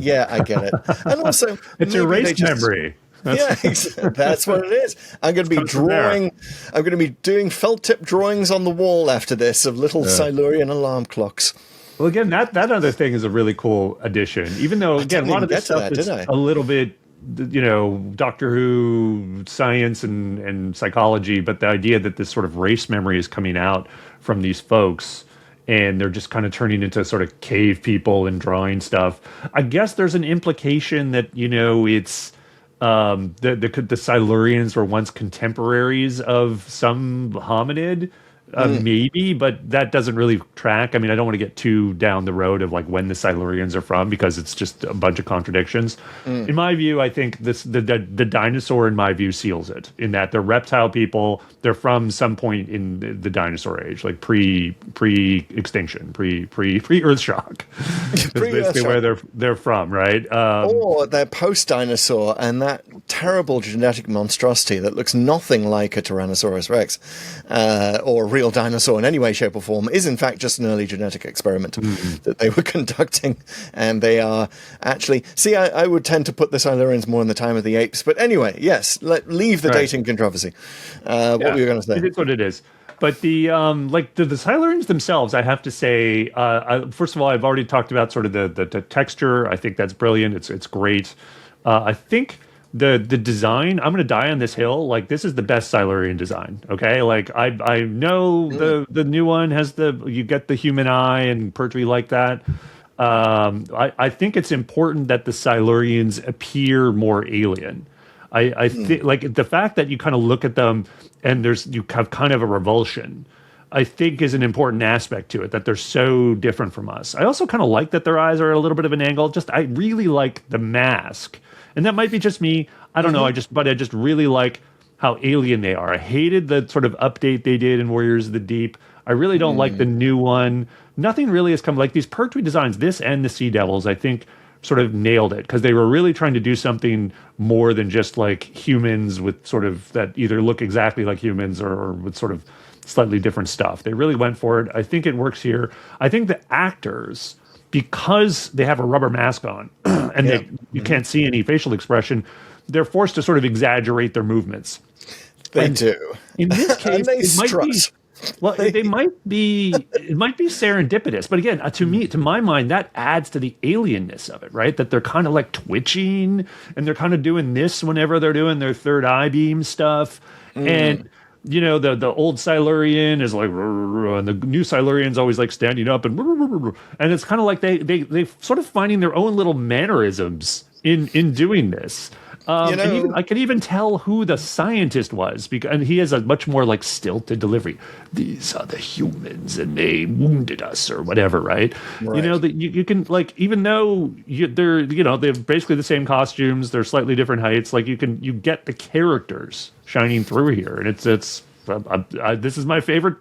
get it. And also, it's erased memory. That's what it is. I'm going to be drawing. I'm going to be doing felt tip drawings on the wall after this of little Silurian alarm clocks. Well, again, that other thing is a really cool addition. Even though, again, a lot of this stuff is a little bit, Doctor Who science and psychology, but the idea that this sort of race memory is coming out from these folks, and they're just kind of turning into sort of cave people and drawing stuff. I guess there's an implication that it's. The Silurians were once contemporaries of some hominid, maybe, but that doesn't really track. I mean, I don't want to get too down the road of like when the Silurians are from, because it's just a bunch of contradictions. In my view, I think the dinosaur, in my view, seals it, in that they're reptile people. They're from some point in the dinosaur age, like pre-extinction, pre-Earth shock. That's basically where they're from, right? Or they're post-dinosaur, and that terrible genetic monstrosity that looks nothing like a Tyrannosaurus Rex, or a real dinosaur in any way, shape, or form, is in fact just an early genetic experiment that they were conducting. And they are actually... See, I would tend to put the Silurians more in the time of the apes. But anyway, yes, leave the dating controversy. What were you going to say? It is what it is. But the Silurians themselves, I have to say, first of all, I've already talked about sort of the texture. I think that's brilliant. It's great. I think the design, I'm going to die on this hill. Like, this is the best Silurian design. Okay, like I know the new one has you get the human eye and Pertwee like that. I think it's important that the Silurians appear more alien. I think like the fact that you kind of look at them and you have kind of a revulsion, I think is an important aspect to it, that they're so different from us. I also kind of like that their eyes are at a little bit of an angle. I really like the mask, and that might be just me. I don't know. I just really like how alien they are. I hated the sort of update they did in Warriors of the Deep. I really don't like the new one. Nothing really has come like these Pertwee designs. This and the Sea Devils, I think, sort of nailed it, because they were really trying to do something more than just like humans with sort of that either look exactly like humans or with sort of slightly different stuff. They really went for it. I think it works here. I think the actors, because they have a rubber mask on and you can't see any facial expression, they're forced to sort of exaggerate their movements. They do. In this case, it might be... Well, it might be serendipitous, but again, to my mind, that adds to the alienness of it, right? That they're kind of like twitching, and they're kind of doing this whenever they're doing their third eye beam stuff, and the old Silurian is like, and the new Silurian's always like standing up, and it's kind of like they sort of finding their own little mannerisms in doing this. I could even tell who the scientist was, and he has a much more like stilted delivery. These are the humans, and they wounded us, or whatever, right? That you can like, even though they're basically the same costumes, they're slightly different heights. Like you get the characters shining through here, and it's this is my favorite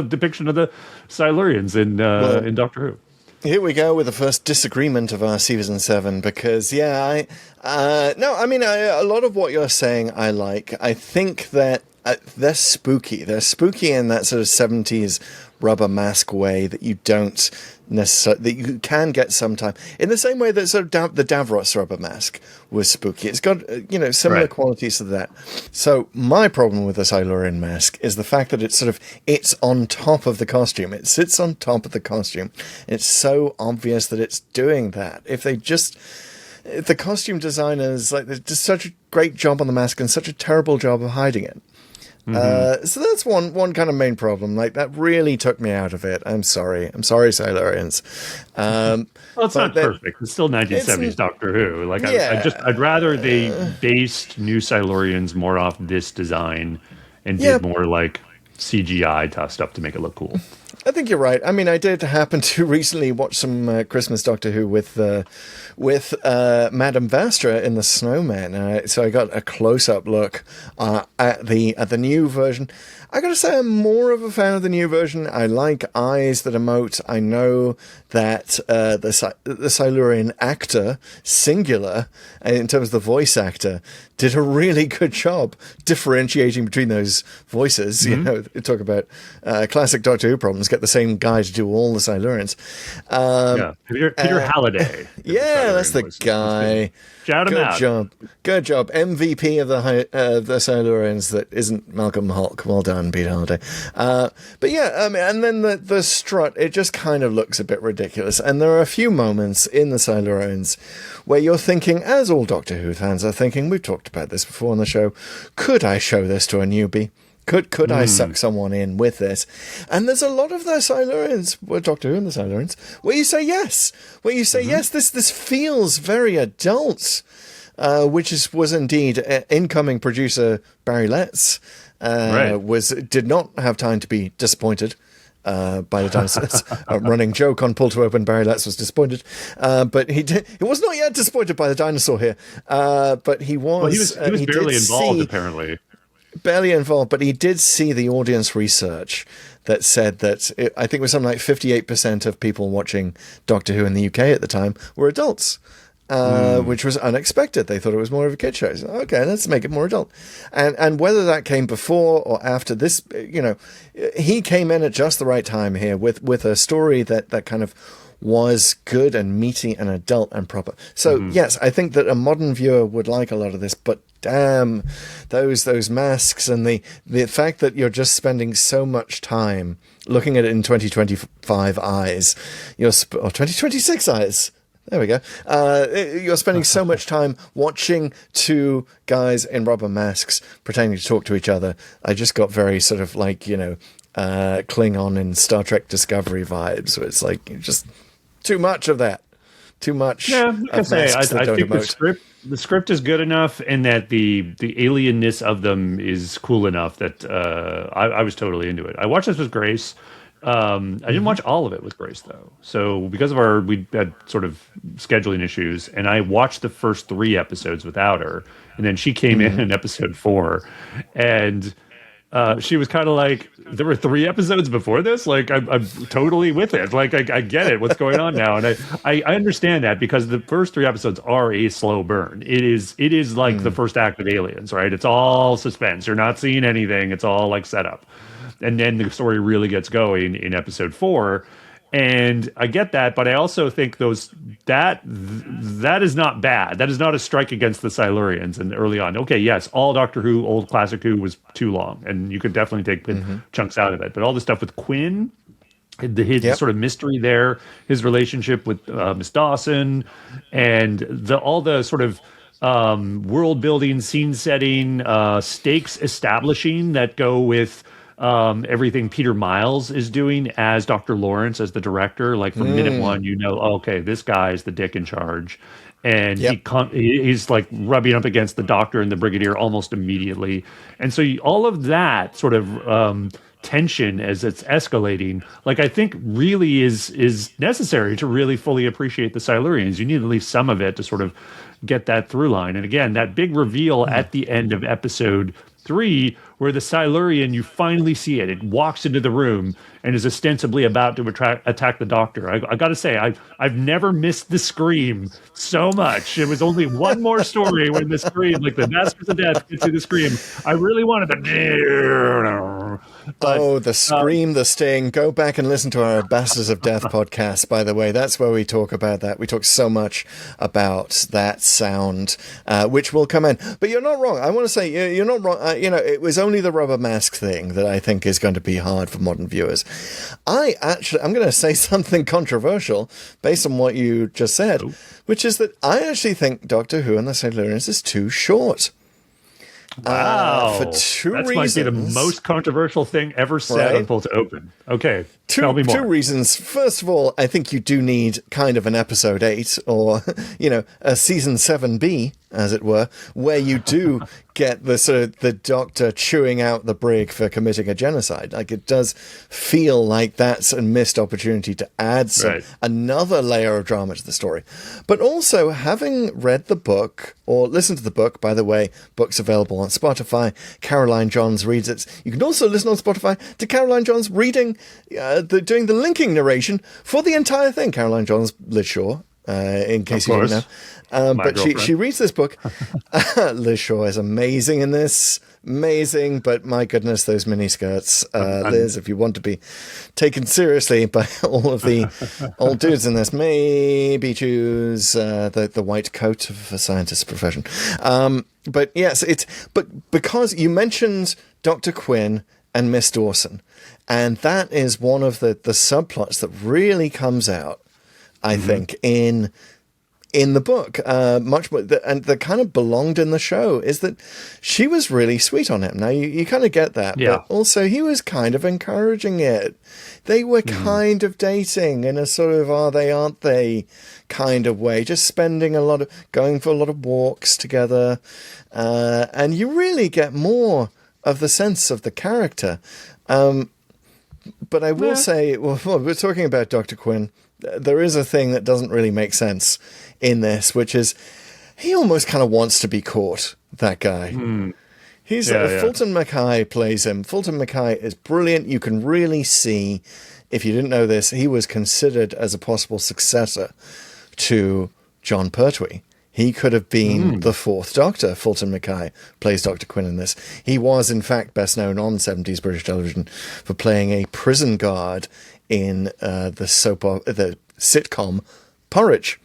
depiction of the Silurians in Doctor Who. Here we go with the first disagreement of our season 7, because a lot of what you're saying I like. I think that they're spooky. They're spooky in that sort of 70s rubber mask way that you don't necessarily, that you can get sometime, in the same way that sort of the Davros rubber mask was spooky. It's got similar qualities to that. So my problem with the Silurian mask is the fact that it's on top of the costume. It sits on top of the costume. It's so obvious that it's doing that. If the costume designers, like, they did such a great job on the mask and such a terrible job of hiding it. So that's one kind of main problem. Like, that really took me out of it. I'm sorry, Silurians. Well, it's not perfect. It's still 1970s Doctor Who. Like, I'd rather they based new Silurians more off this design and Yeah. did more like CGI stuff to make it look cool. I think you're right. I mean, I did happen to recently watch some Christmas Doctor Who with Madame Vastra in the Snowman, so I got a close-up look at the new version. I gotta say, I'm more of a fan of the new version. I like eyes that emote. I know that the Silurian actor, singular, in terms of the voice actor, did a really good job differentiating between those voices. You know, talk about classic Doctor Who problems. Get the same guy to do all the Silurians. Peter Halliday. Yeah, that's the guy. Shout him out. Good job. MVP of the Silurians that isn't Malcolm Hulke. Well done, Peter Halliday. But yeah, and then the strut, it just kind of looks a bit ridiculous. And there are a few moments in the Silurians where you're thinking, as all Doctor Who fans are thinking, we've talked about this before on the show, could I show this to a newbie? Could I suck someone in with this? And there's a lot of the Silurians, well, Doctor Who and the Silurians, where you say yes. Where you say, yes, this feels very adult, which was indeed incoming producer Barry Letts did not have time to be disappointed by the dinosaurs. Running joke on Pull to Open, Barry Letts was disappointed, but he was not yet disappointed by the dinosaur here. But he was. Well, he was barely involved, apparently. Barely involved, but he did see the audience research that said that I think it was something like 58% of people watching Doctor Who in the UK at the time were adults, which was unexpected. They thought it was more of a kid show. So, okay, let's make it more adult. And whether that came before or after this, he came in at just the right time here with a story that kind of was good and meaty and adult and proper. So yes, I think that a modern viewer would like a lot of this, but damn, those masks and the fact that you're just spending so much time looking at it in 2025 eyes, or 2026 eyes. There we go. You're spending so much time watching two guys in rubber masks pretending to talk to each other. I just got very sort of like, Klingon in Star Trek Discovery vibes, where it's like just too much of that. Too much. Yeah, like I say, I think the script is good enough, and that the alienness of them is cool enough that I was totally into it. I watched this with Grace. I didn't watch all of it with Grace though, so because of we had sort of scheduling issues, and I watched the first 3 episodes without her, and then she came in episode 4, and she was kind of like, there were 3 episodes before this? Like, I'm totally with it. Like, I get it. What's going on now? And I understand that, because the first 3 episodes are a slow burn. It is like the first act of Aliens, right? It's all suspense. You're not seeing anything. It's all like set up. And then the story really gets going in episode 4. And I get that, but I also think that is not bad. That is not a strike against the Silurians. And early on, okay, yes, all Doctor Who, old classic Who was too long, and you could definitely take chunks out of it. But all the stuff with Quinn, his sort of mystery there, his relationship with Miss Dawson, and all the sort of world building, scene setting, stakes establishing that go with everything Peter Miles is doing as Dr. Lawrence, as the director. Like from minute one, okay, this guy is the dick in charge, and he's like rubbing up against the Doctor and the Brigadier almost immediately. And so all of that sort of tension as it's escalating, like I think really is necessary to really fully appreciate the Silurians. You need at least some of it to sort of get that through line. And again, that big reveal at the end of episode 3, where the Silurian, you finally see it. It walks into the room and is ostensibly about to attack the Doctor. I got to say, I've never missed the scream so much. It was only one more story when the scream, like the Masters of Death, gets to the scream. I really wanted the... But, the scream, the sting. Go back and listen to our Bastards of Death podcast, by the way. That's where we talk about that. We talk so much about that sound, which will come in. But you're not wrong. I want to say, you're not wrong. It was only the rubber mask thing that I think is going to be hard for modern viewers. I'm going to say something controversial based on what you just said, which is that I actually think Doctor Who and the Silurians is too short. Wow. For two that reasons. Might be the most controversial thing ever said on Pull to Open. Okay, tell me more. 2 reasons. First of all, I think you do need kind of an episode 8 or, a season 7B as it were, where you do get the sort of the Doctor chewing out the brig for committing a genocide. Like, it does feel like that's a missed opportunity to add another layer of drama to the story. But also, having read the book, or listened to the book, by the way, book's available on Spotify. Caroline Johns reads it. You can also listen on Spotify to Caroline Johns reading, doing the linking narration for the entire thing. Caroline Johns, Liz Shaw, in case you didn't know. But she reads this book. Liz Shaw is amazing in this. Amazing, but my goodness, those miniskirts. Liz, if you want to be taken seriously by all of the old dudes in this, maybe choose the white coat of a scientist's profession. But yes, but because you mentioned Dr. Quinn and Miss Dawson, and that is one of the subplots that really comes out, I think, in the book, much more, and that kind of belonged in the show, is that she was really sweet on him. Now, you kind of get that, but also he was kind of encouraging it. They were kind of dating in a sort of are they, aren't they kind of way, just going for a lot of walks together, and you really get more of the sense of the character. But I will say, well, we're talking about Dr. Quinn. There is a thing that doesn't really make sense in this, which is he almost kind of wants to be caught, that guy. He's Fulton Mackay plays him. Fulton Mackay is brilliant. You can really see, if you didn't know this, he was considered as a possible successor to John Pertwee. He could have been the fourth Doctor. Fulton Mackay plays Dr. Quinn in this. He was, in fact, best known on 70s British television for playing a prison guard in the sitcom Porridge,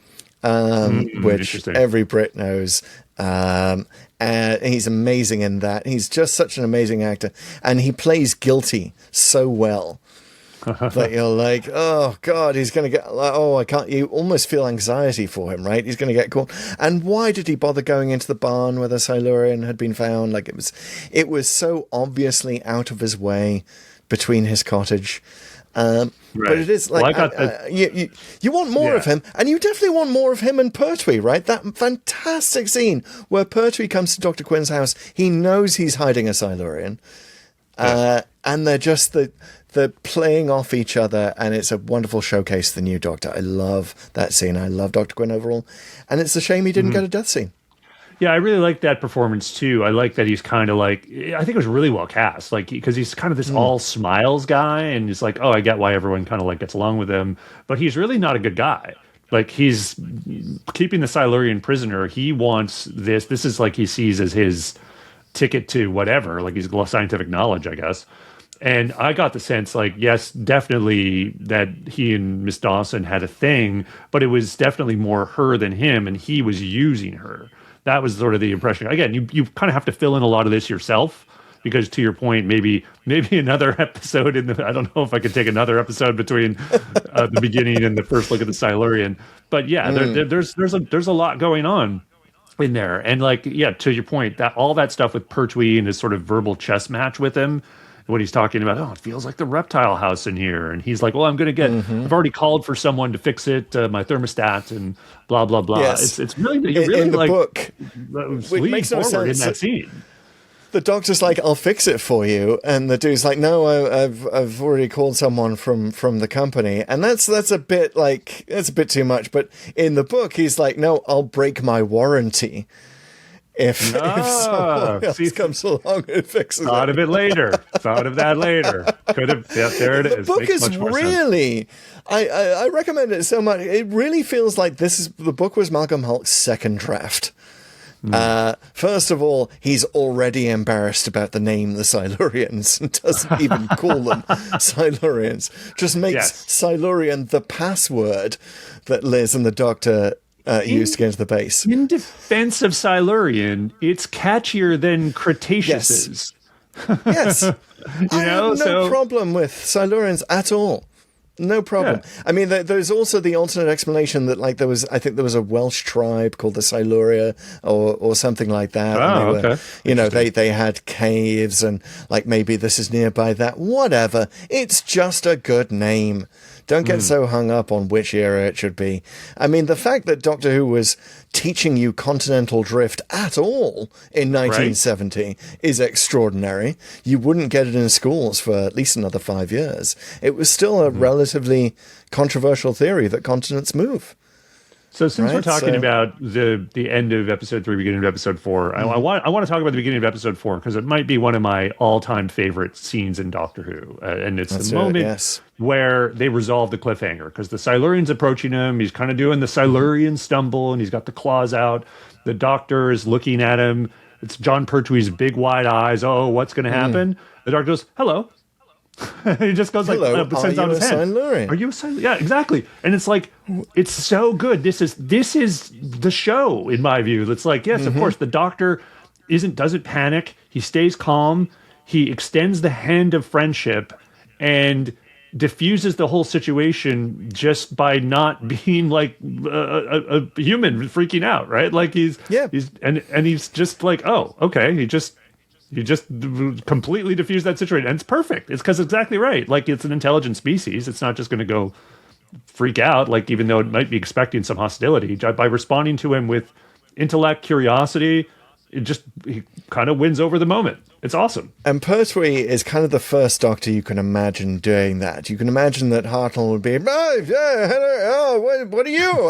which every Brit knows. And he's amazing in that. He's just such an amazing actor. And he plays guilty so well that you're like, oh, God, he's going to get... I can't... You almost feel anxiety for him, right? He's going to get caught. And why did he bother going into the barn where the Silurian had been found? Like, it was so obviously out of his way between his cottage. But it is like you want more of him, and you definitely want more of him and Pertwee, right? That fantastic scene where Pertwee comes to Dr. Quinn's house. He knows he's hiding a Silurian, and they're just they're playing off each other, and it's a wonderful showcase of the new Doctor. I love that scene. I love Dr. Quinn overall, and it's a shame he didn't get a death scene. Yeah, I really like that performance too. I like that he's kind of like, I think it was really well cast, like, because he's kind of this all smiles guy, and it's like, oh, I get why everyone kind of like gets along with him, but he's really not a good guy. Like, he's keeping the Silurian prisoner. He wants this. This is like he sees as his ticket to whatever, like he's scientific knowledge, I guess. And I got the sense, like, yes, definitely that he and Miss Dawson had a thing, but it was definitely more her than him, and he was using her. That was sort of the impression. Again, you kind of have to fill in a lot of this yourself, because to your point, maybe another episode I don't know if I could take another episode between the beginning and the first look at the Silurian. But yeah, there's a lot going on in there. And like, yeah, to your point, that all that stuff with Pertwee and his sort of verbal chess match with him, when he's talking about, it feels like the reptile house in here. And he's like, well, I'm going to I've already called for someone to fix it, my thermostat, and blah, blah, blah. Yes. It's really, in the like, book, it makes no sense in that scene. The Doctor's like, I'll fix it for you. And the dude's like, no, I've already called someone from the company. And that's a bit like, that's a bit too much. But in the book, he's like, no, I'll break my warranty. If someone else comes along and fixes Thought of it later. Thought of that later. Could have. Yeah, there it is. The book is really... I recommend it so much. It really feels like the book was Malcolm Hulke's second draft. First of all, he's already embarrassed about the name the Silurians and doesn't even call them Silurians. Just makes Silurian the password that Liz and the Doctor... used to get into the base. In defense of Silurian, it's catchier than Cretaceous. Yes. I have no problem with Silurians at all. No problem. Yeah. I mean, there's also the alternate explanation that, like, I think there was a Welsh tribe called the Siluria or something like that. Oh, okay. They had caves, and like maybe this is nearby that. Whatever. It's just a good name Don't get so hung up on which era it should be. I mean, the fact that Doctor Who was teaching you continental drift at all in 1970 is extraordinary. You wouldn't get it in schools for at least another 5 years. It was still a relatively controversial theory that continents move. So since we're talking about the end of episode 3, beginning of episode 4, I want to talk about the beginning of episode 4 because it might be one of my all-time favorite scenes in Doctor Who, and it's the moment where they resolve the cliffhanger because the Silurian's approaching him. He's kind of doing the Silurian stumble, and he's got the claws out. The Doctor is looking at him. It's John Pertwee's big wide eyes. Oh, what's going to happen? The Doctor goes, "Hello." He just goes like, sends out his hand. Silurian? Are you a Silurian? Yeah, exactly. And it's like, it's so good. This is the show, in my view. It's like, yes, of course, the Doctor doesn't panic. He stays calm. He extends the hand of friendship and diffuses the whole situation just by not being like a human freaking out, right? Like he's just like, oh, okay. He just completely diffused that situation. And it's perfect. It's because exactly right. Like, it's an intelligent species. It's not just going to go freak out, like, even though it might be expecting some hostility. By responding to him with intellect, curiosity, he kind of wins over the moment. It's awesome. And Pertwee is kind of the first Doctor you can imagine doing that. You can imagine that Hartnell would be, what are you?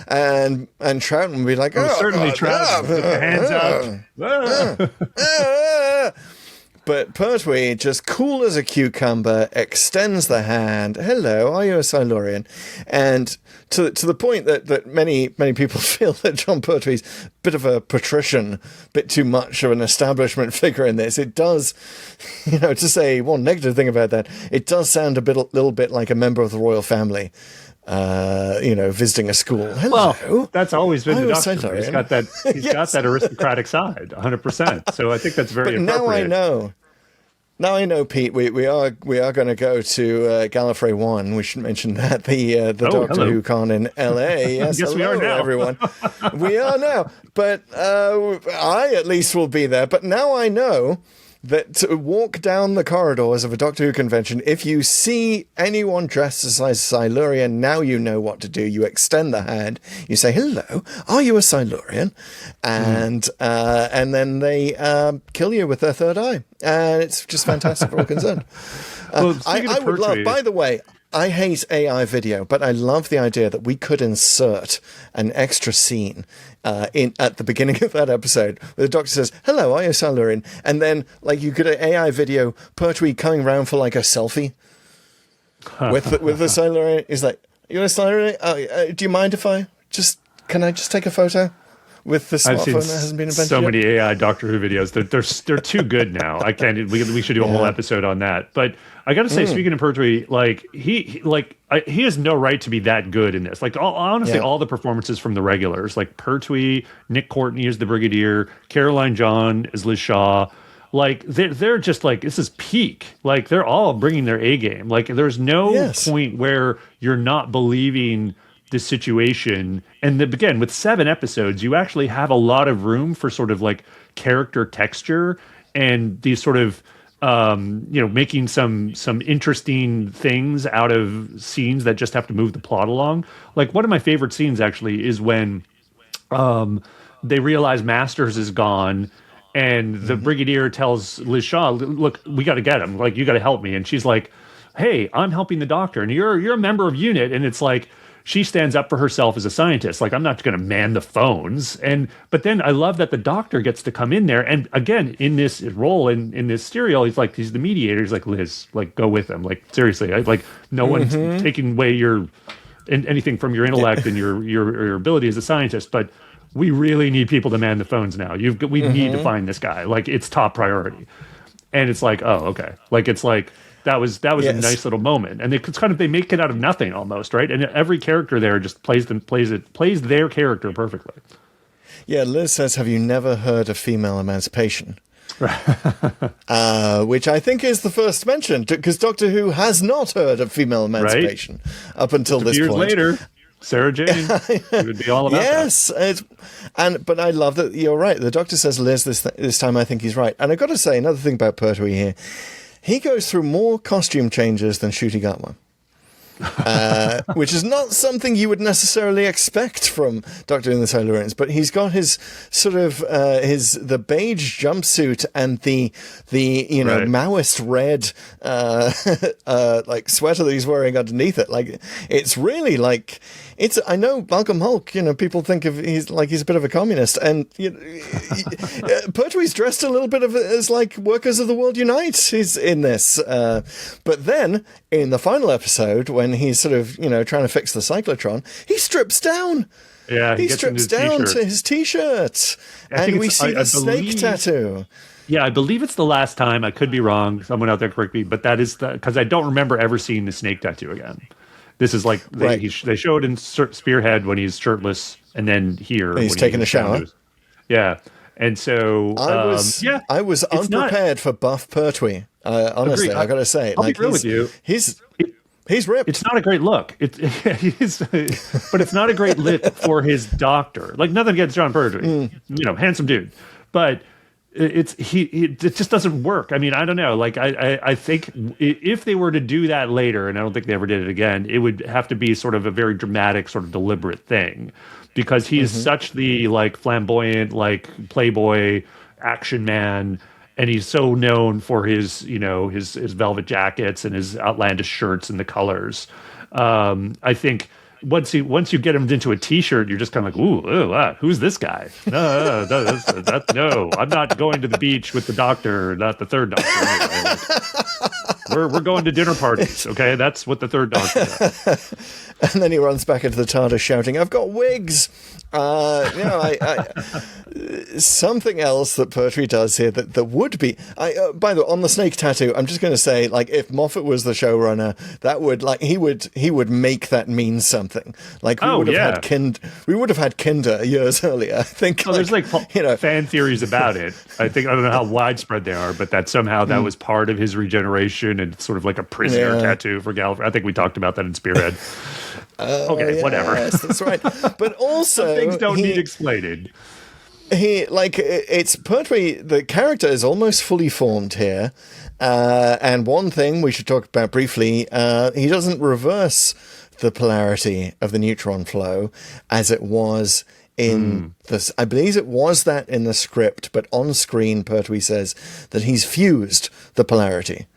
And Troughton would be like, certainly Troughton, hands up. But Pertwee, just cool as a cucumber, extends the hand. Hello, are you a Silurian? And to the point that many people feel that John Pertwee's a bit of a patrician, bit too much of an establishment figure in this. It does, to say one negative thing about that, it does sound a little bit like a member of the royal family. Visiting a school. Hello. Well, that's always been the Doctor. He's got that. He's got that aristocratic side, 100%. So I think that's very appropriate. Now I know, Pete. We are going to go to Gallifrey 1. We should mention that the Doctor Who con in L.A. Yes, yes, we are now, everyone. We are now, but I at least will be there. But now I know that to walk down the corridors of a Doctor Who convention, if you see anyone dressed as a Silurian, now you know what to do. You extend the hand. You say, "Hello, are you a Silurian?" And then they kill you with their third eye, and it's just fantastic for all concerned. I would love. By the way, I hate AI video, but I love the idea that we could insert an extra scene at the beginning of that episode where the Doctor says, "Hello, are you a Silurian?" And then, like, you could AI video Pertwee coming around for like a selfie with the Silurian. He's like, "You're a Silurian? Do you mind if can I just take a photo?" With the smartphone that hasn't been invented so yet. many AI Doctor Who videos. They're too good now. I can't. We should do a whole episode on that. But I got to say, speaking of Pertwee, like he has no right to be that good in this. Like honestly, all the performances from the regulars, like Pertwee, Nick Courtney as the Brigadier, Caroline John as Liz Shaw. Like they're just like, this is peak. Like they're all bringing their A game. Like there's no point where you're not believing the situation. And again, with 7 episodes, you actually have a lot of room for sort of like character texture and these sort of making some interesting things out of scenes that just have to move the plot along. Like one of my favorite scenes actually is when they realize Masters is gone and the Brigadier tells Liz Shaw, "Look, we got to get him. Like, you got to help me." And she's like, "Hey, I'm helping the Doctor, and you're a member of UNIT." And it's like, she stands up for herself as a scientist. Like, I'm not going to man the phones. But then I love that the Doctor gets to come in there. And again, in this role, in this serial, he's the mediator. He's like, "Liz, like, go with him. Like, seriously, no one's taking away anything from your intellect and your ability as a scientist. But we really need people to man the phones now. We need to find this guy. Like, it's top priority." And it's like, oh, okay. Like, it's like, that was a nice little moment, and they make it out of nothing almost, right? And every character there just plays their character perfectly. Yeah, Liz says, "Have you never heard of female emancipation?" Which I think is the first mention, because Doctor Who has not heard of female emancipation up until this years point. Later, Sarah Jane would be all about that. But I love that you're right. The Doctor says Liz this time. I think he's right, and I've got to say another thing about Pertwee here. He goes through more costume changes than Ncuti Gatwa. which is not something you would necessarily expect from Doctor and the Silurians. But he's got his sort of the beige jumpsuit and the Maoist red like sweater that he's wearing underneath it. Like it's really like I know Malcolm Hulke. People think of he's a bit of a communist, and Pertwee's dressed a little bit as like Workers of the World Unite. He's in this, but then in the final episode when he's sort of trying to fix the cyclotron, he strips down. Yeah, he strips down to his t-shirt, and we see the snake tattoo. Yeah, I believe it's the last time. I could be wrong. Someone out there correct me, but that is because I don't remember ever seeing the snake tattoo again. This is like they show it in Spearhead when he's shirtless, and then here he's taking a shower. Yeah, and so I was unprepared for buff Pertwee. Honestly, I got to say, I'll be real with you. He's ripped. It's not a great look. But it's not a great look for his doctor. Like nothing against John Pertwee, handsome dude, but it just doesn't work. I mean, I don't know. Like I think if they were to do that later, and I don't think they ever did it again, it would have to be sort of a very dramatic, sort of deliberate thing, because he's such the like flamboyant, like playboy action man. And he's so known for his, his velvet jackets and his outlandish shirts and the colors. I think once you get him into a t-shirt, you're just kind of like, ooh, who's this guy? No, I'm not going to the beach with the doctor, not the third doctor. Anyway. Like, we're going to dinner parties, okay? That's what the third doctor does. And then he runs back into the TARDIS shouting, "I've got wigs!" Something else that Pertwee does here that would be... by the way, on the snake tattoo, I'm just going to say, like, if Moffat was the showrunner, that would, like, he would make that mean something. Like, we would have had Kinder years earlier. I think. Well, there's fan theories about it. I don't know how widespread they are, but that somehow that was part of his regeneration and sort of like a prisoner tattoo for Gallifrey. I think we talked about that in Spearhead. Okay, whatever. Yes, that's right. But also, some things don't need explaining. It's Pertwee, the character is almost fully formed here. And one thing we should talk about briefly, he doesn't reverse the polarity of the neutron flow as it was in this. I believe it was that in the script, but on screen, Pertwee says that he's fused the polarity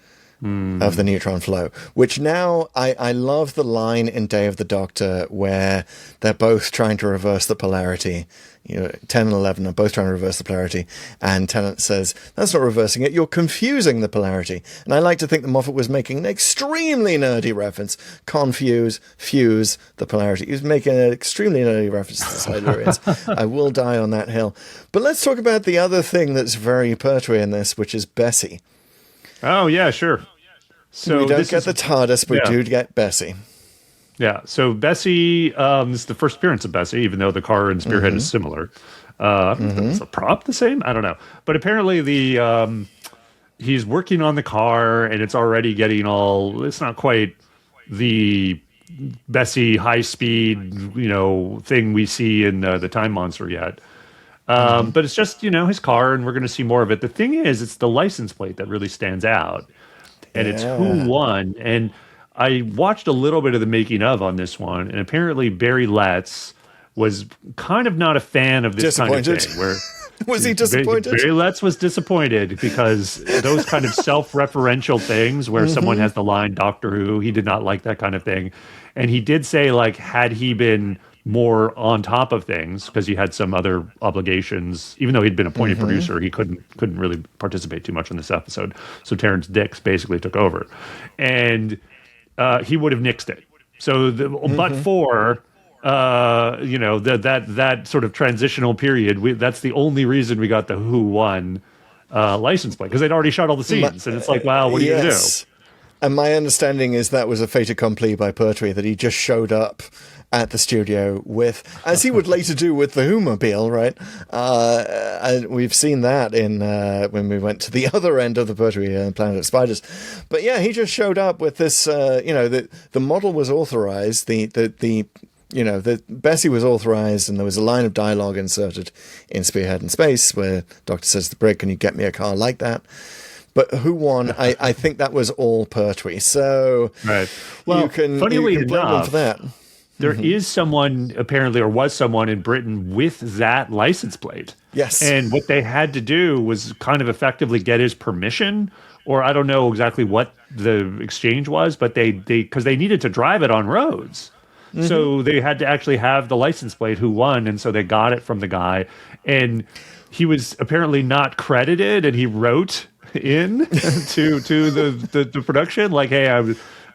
of the neutron flow, which now I love the line in Day of the Doctor where they're both trying to reverse the polarity. 10 and 11 are both trying to reverse the polarity, and Tennant says, "That's not reversing it, you're confusing the polarity." And I like to think that Moffat was making an extremely nerdy reference. Confuse, fuse the polarity. He was making an extremely nerdy reference to the Silurians. I will die on that hill. But let's talk about the other thing that's very Pertwee in this, which is Bessie. Oh, yeah, sure. So we don't get the TARDIS, but we do get Bessie. Yeah, so Bessie, this is the first appearance of Bessie, even though the car and Spearhead is similar. Is the prop the same? I don't know. But apparently he's working on the car, and it's already getting it's not quite the Bessie high-speed, thing we see in the Time Monster yet. But it's just, his car, and we're going to see more of it. The thing is, it's the license plate that really stands out. And it's Who Won. And I watched a little bit of the making of on this one, and apparently Barry Letts was kind of not a fan of this kind of thing. Where was he disappointed? Barry Letts was disappointed because those kind of self-referential things where someone has the line Doctor Who, he did not like that kind of thing. And he did say, like, had he been more on top of things, because he had some other obligations, even though he'd been appointed producer, he couldn't really participate too much in this episode. So Terrance Dicks basically took over, and he would have nixed it. So, but for that sort of transitional period, that's the only reason we got the Who Won license plate, because they'd already shot all the scenes, and it's like, wow, what are you gonna do? And my understanding is that was a fait accompli by Pertwee, that he just showed up at the studio with, as he would later do with the Whomobile, right? And we've seen that in when we went to the other end of the Pertwee Planet of Spiders. But yeah, he just showed up with this. The model was authorized. The Bessie was authorized, and there was a line of dialogue inserted in Spearhead in Space where Doctor says to the brig, "Can you get me a car like that?" But who won? I think that was all Pertwee. So right. Well, you can funnily blame them enough, for that. There is someone apparently, or was someone in Britain with that license plate. Yes. And what they had to do was kind of effectively get his permission, or I don't know exactly what the exchange was, but because they needed to drive it on roads. So they had to actually have the license plate who won, and so they got it from the guy. And he was apparently not credited, and he wrote in to the production like, hey,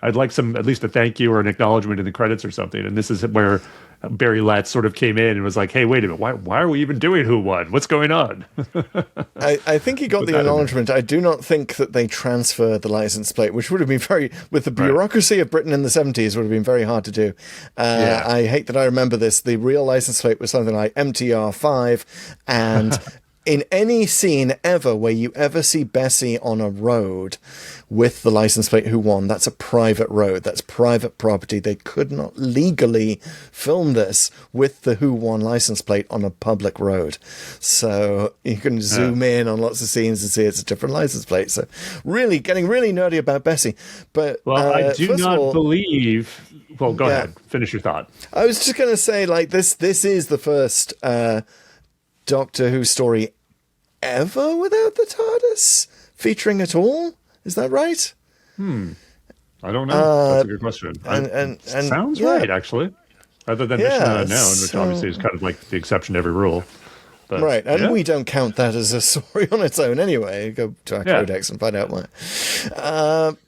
I'd like at least a thank you or an acknowledgement in the credits or something. And this is where Barry Letts sort of came in and was like, hey, wait a minute, why are we even doing Who Won? What's going on? I think he got the acknowledgement. I do not think that they transferred the license plate, which would have been with the bureaucracy of Britain in the 70s, would have been very hard to do. I hate that I remember this. The real license plate was something like MTR5, and in any scene ever where you ever see Bessie on a road with the license plate Who Won, that's a private road. That's private property. They could not legally film this with the Who Won license plate on a public road. So you can zoom in on lots of scenes and see it's a different license plate. So really getting really nerdy about Bessie. But I do not believe... Well, go ahead. Finish your thought. I was just going to say, like, this is the first Doctor Who story ever without the TARDIS featuring at all. Is that right? I don't know. That's a good question. And sounds right, actually. Other than Mission Unknown, which obviously is kind of like the exception to every rule. But, right, and we don't count that as a story on its own anyway. Go to our codex and find out why.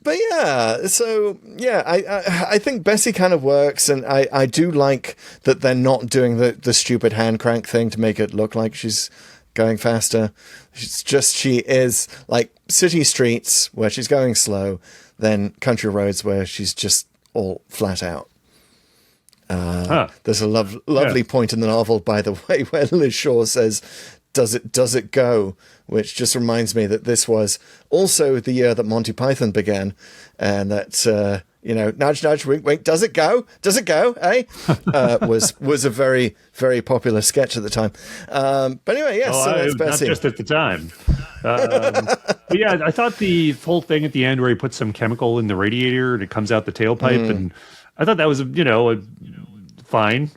But yeah, so yeah, I think Bessie kind of works, and I do like that they're not doing the stupid hand crank thing to make it look like she's going faster. She is like city streets where she's going slow, then country roads where she's just all flat out. There's a lovely point in the novel, by the way, where Liz Shaw says, does it go? Which just reminds me that this was also the year that Monty Python began, and that, nudge, nudge, wink, wink, does it go? Does it go? Eh? Was a very, very popular sketch at the time. But anyway, yes, so that's Bessie. Not just at the time. But yeah, I thought the whole thing at the end where he puts some chemical in the radiator and it comes out the tailpipe, and I thought that was, fine.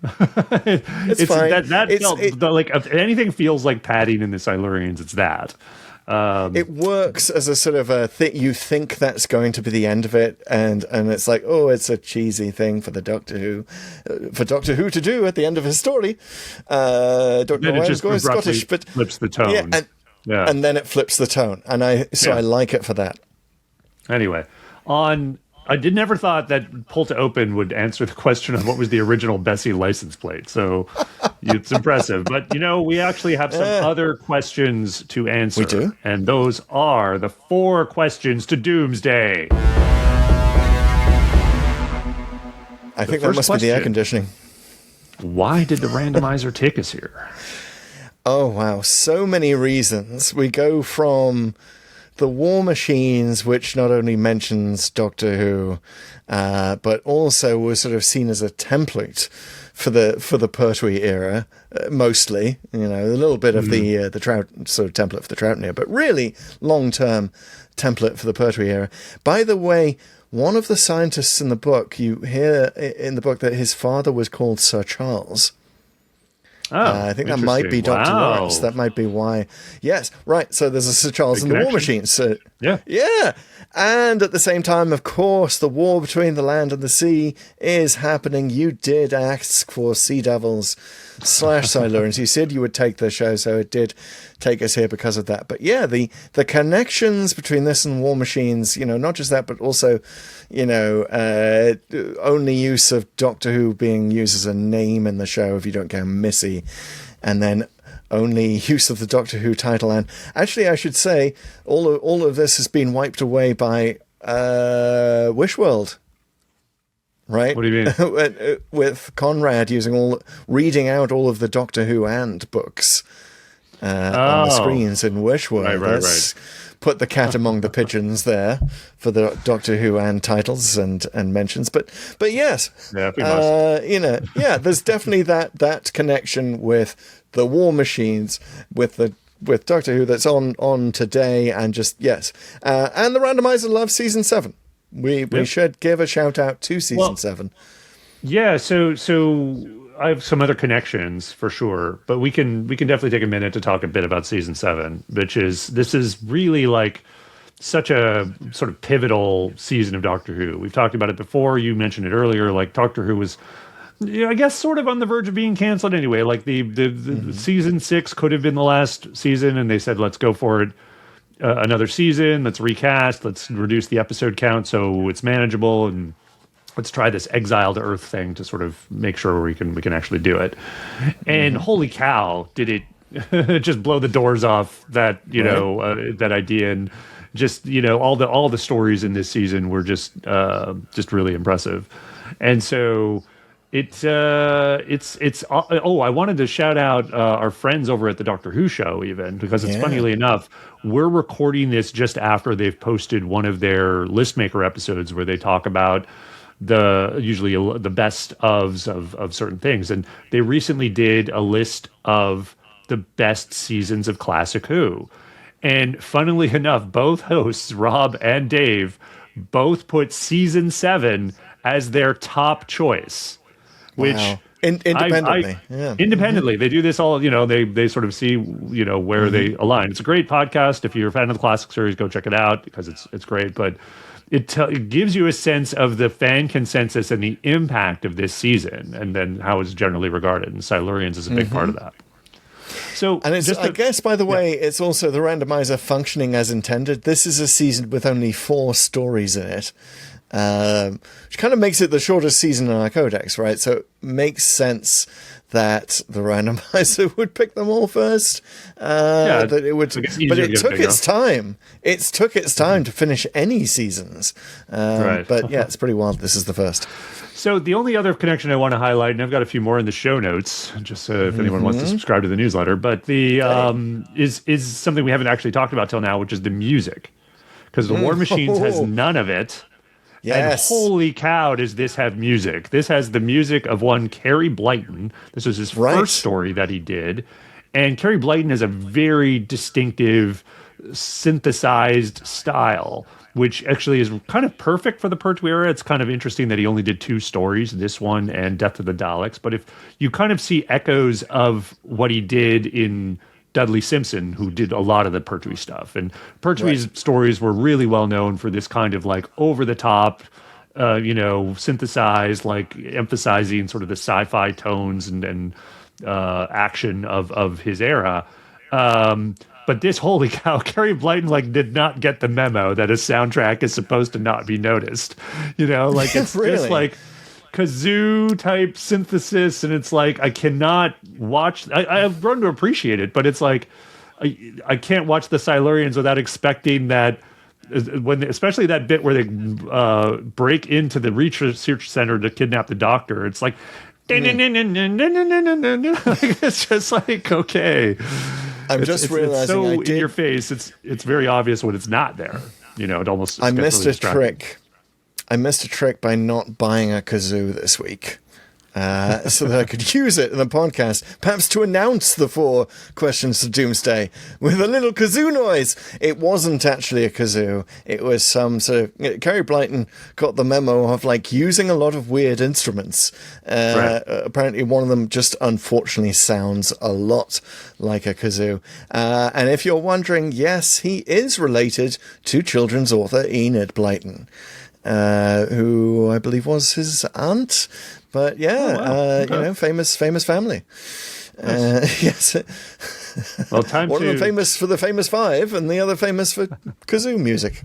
It's fine. That felt like if anything feels like padding in the Silurians, it's that. It works as a sort of a thing. You think that's going to be the end of it, and it's like, oh, it's a cheesy thing for the Doctor Who, to do at the end of his story. Don't know why I'm going Scottish, but flips the tone. And then it flips the tone, and I like it for that. Anyway, I never thought that Pull to Open would answer the question of what was the original Bessie license plate. So it's impressive. But, we actually have some other questions to answer. We do? And those are the 4 questions to Doomsday. I think that must be the air conditioning. Why did the randomizer take us here? Oh, wow. So many reasons. We go from the War Machines, which not only mentions Doctor Who, but also was sort of seen as a template for the Pertwee era, mostly. A little bit of the Trout sort of template for the Troughton era, but really long-term template for the Pertwee era. By the way, one of the scientists in the book, you hear in the book that his father was called Sir Charles. I think that might be Dr. Lawrence. That might be why. Yes, right. So there's a Sir Charles in the War Machine. So, yeah. And at the same time, of course, the war between the land and the sea is happening. You did ask for Sea Devils / Silurians. You said you would take the show, so it did take us here because of that. But yeah, the connections between this and War Machines, not just that, but also, only use of Doctor Who being used as a name in the show if you don't count Missy, and then only use of the Doctor Who title. And actually, I should say, all of this has been wiped away by Wishworld. Right? What do you mean? With Conrad reading out all of the Doctor Who and books on the screens in Wishworld. Right. Put the cat among the pigeons there for the Doctor Who and titles and mentions. But yes, there's definitely that connection with the War Machines, with the with Doctor Who that's on today, and just yes, and the Randomizer loves season 7. We should give a shout out to season 7. Yeah, so I have some other connections for sure, but we can definitely take a minute to talk a bit about season 7, this is really like such a sort of pivotal season of Doctor Who. We've talked about it before. You mentioned it earlier. Like Doctor Who was, I guess, sort of on the verge of being canceled anyway. Like the season 6 could have been the last season, and they said, let's go for it. Another season. Let's recast. Let's reduce the episode count so it's manageable, and let's try this Exile to Earth thing to sort of make sure we can actually do it. And holy cow, did it just blow the doors off that that idea, and just all the stories in this season were just really impressive. And so it's I wanted to shout out our friends over at the Doctor Who show, even because it's funnily enough, we're recording this just after they've posted one of their list maker episodes where they talk about usually the best of certain things. And they recently did a list of the best seasons of Classic Who. And funnily enough, both hosts, Rob and Dave, both put season 7 as their top choice. Which independently, independently, they do this all. They sort of see where they align. It's a great podcast. If you're a fan of the classic series, go check it out because it's great. But it gives you a sense of the fan consensus and the impact of this season, and then how it's generally regarded. And Silurians is a big part of that. So, and I guess, by the way, it's also the randomizer functioning as intended. This is a season with only 4 stories in it, which kind of makes it the shortest season in our codex, right? So it makes sense that the randomizer would pick them all first. That it would, but it took its time. It took its time to finish any seasons. Right. But yeah, it's pretty wild. This is the first. So the only other connection I want to highlight, and I've got a few more in the show notes, just if anyone wants to subscribe to the newsletter, but the is something we haven't actually talked about till now, which is the music, because the War Machines has none of it. Yes. And holy cow, does this have music? This has the music of one Kerry Blyton. This was his first story that he did. And Kerry Blyton has a very distinctive synthesized style, which actually is kind of perfect for the Pertwee era. It's kind of interesting that he only did 2 stories, this one and Death of the Daleks. But if you kind of see echoes of what he did in Dudley Simpson, who did a lot of the Pertwee stuff. And Pertwee's stories were really well known for this kind of like over the top, synthesized, like emphasizing sort of the sci-fi tones and action of his era. But this, holy cow, Kerry Blyton did not get the memo that a soundtrack is supposed to not be noticed. It's really? just like kazoo type synthesis, and it's like I cannot watch. I've grown to appreciate it, but it's like I can't watch the Silurians without expecting that. Especially that bit where they break into the research center to kidnap the doctor. It's like, it's just like, okay. I'm just realizing it's so in your face. It's very obvious when it's not there. It almost. I missed a trick. I missed a trick by not buying a kazoo this week, so that I could use it in the podcast, perhaps to announce the 4 questions to Doomsday with a little kazoo noise. It wasn't actually a kazoo. It was some sort of... Kerry Blyton got the memo of using a lot of weird instruments. Apparently one of them just unfortunately sounds a lot like a kazoo. And if you're wondering, yes, he is related to children's author Enid Blyton, who I believe was his aunt. But yeah, okay. Famous family. Yes. Well, one of them famous for the famous 5, and the other famous for kazoo music.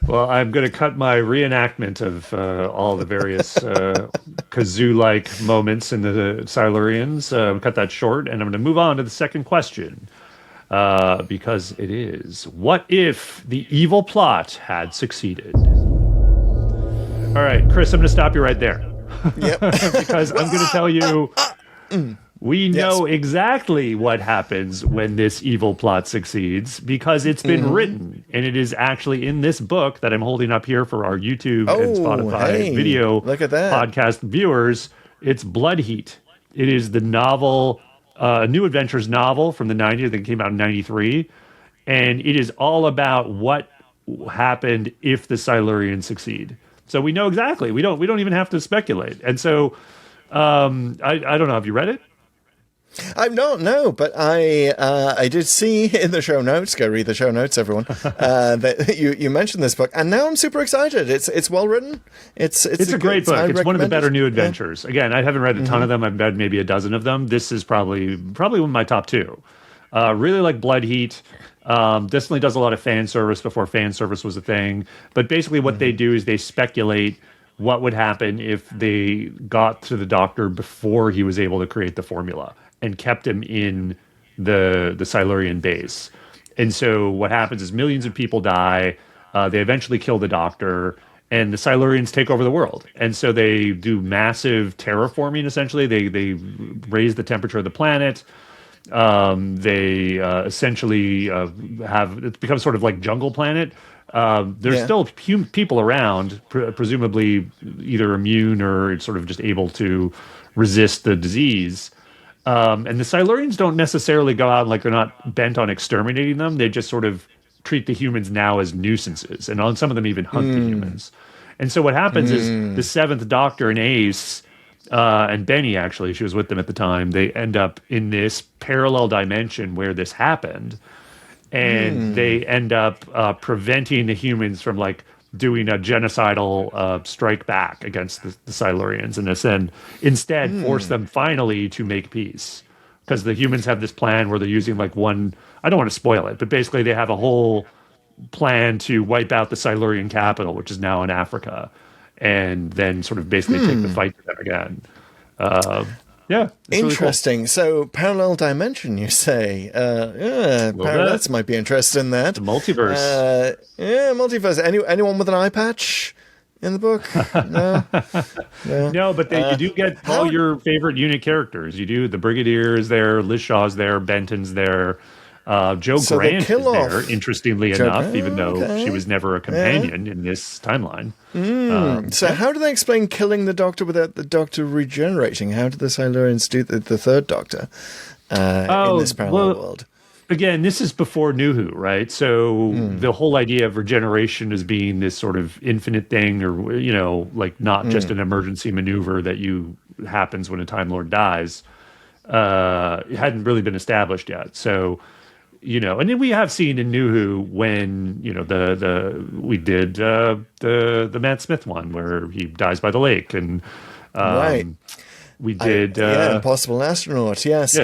Well, I'm going to cut my reenactment of all the various kazoo-like moments in the Silurians. Cut that short, and I'm going to move on to the second question. Because it is, what if the evil plot had succeeded? All right, Chris, I'm going to stop you right there. Yep. Because I'm going to tell you, we know exactly what happens when this evil plot succeeds, because it's been written, and it is actually in this book that I'm holding up here for our YouTube and Spotify video look at that. podcast viewers. It's Blood Heat. It is the novel a New Adventures novel from the 90s that came out in 93. And it is all about what happened if the Silurians succeed. So we know exactly. We don't even have to speculate. And so I don't know. Have you read it? I don't know, but I did see in the show notes. Go read the show notes, everyone. That you mentioned this book, and now I'm super excited. It's well written. It's a great book. It's one of the better New Adventures. Yeah. Again, I haven't read a ton of them. I've read maybe a dozen of them. This is probably one of my top two. Really like Blood Heat. Definitely does a lot of fan service before fan service was a thing. But basically, what they do is they speculate what would happen if they got to the Doctor before he was able to create the formula and kept him in the Silurian base. And so what happens is millions of people die. They eventually kill the Doctor, and the Silurians take over the world. And so they do massive terraforming, essentially. They raise the temperature of the planet. They essentially it becomes sort of like Jungle Planet. There's still people around, presumably either immune or sort of just able to resist the disease. And the Silurians don't necessarily go out like they're not bent on exterminating them. They just sort of treat the humans now as nuisances, and on some of them even hunt the humans. And so what happens is the Seventh Doctor and Ace and Benny, actually, she was with them at the time, they end up in this parallel dimension where this happened, and they end up preventing the humans from like doing a genocidal strike back against the Silurians, and then instead force them finally to make peace, because the humans have this plan where they're using like I don't want to spoil it, but basically they have a whole plan to wipe out the Silurian capital, which is now in Africa, and then sort of basically take the fight to them again. Yeah. Interesting. Really cool. So parallel dimension, you say? Parallels might be interested in that. The multiverse. Multiverse. Anyone with an eye patch in the book? No. No, but you do get all your favorite unit characters. You do. The Brigadier is there. Liz Shaw's there. Benton's there. Joe Grant is there, interestingly enough, even though she was never a companion in this timeline. So how do they explain killing the Doctor without the Doctor regenerating? How do the Silurians do the third Doctor in this parallel world? Again, this is before New Who, right? So the whole idea of regeneration as being this sort of infinite thing, or like not just an emergency maneuver that happens when a Time Lord dies, it hadn't really been established yet. So. And then we have seen in New Who when we did the Matt Smith one where he dies by the lake, and right. We did Impossible Astronaut, yes.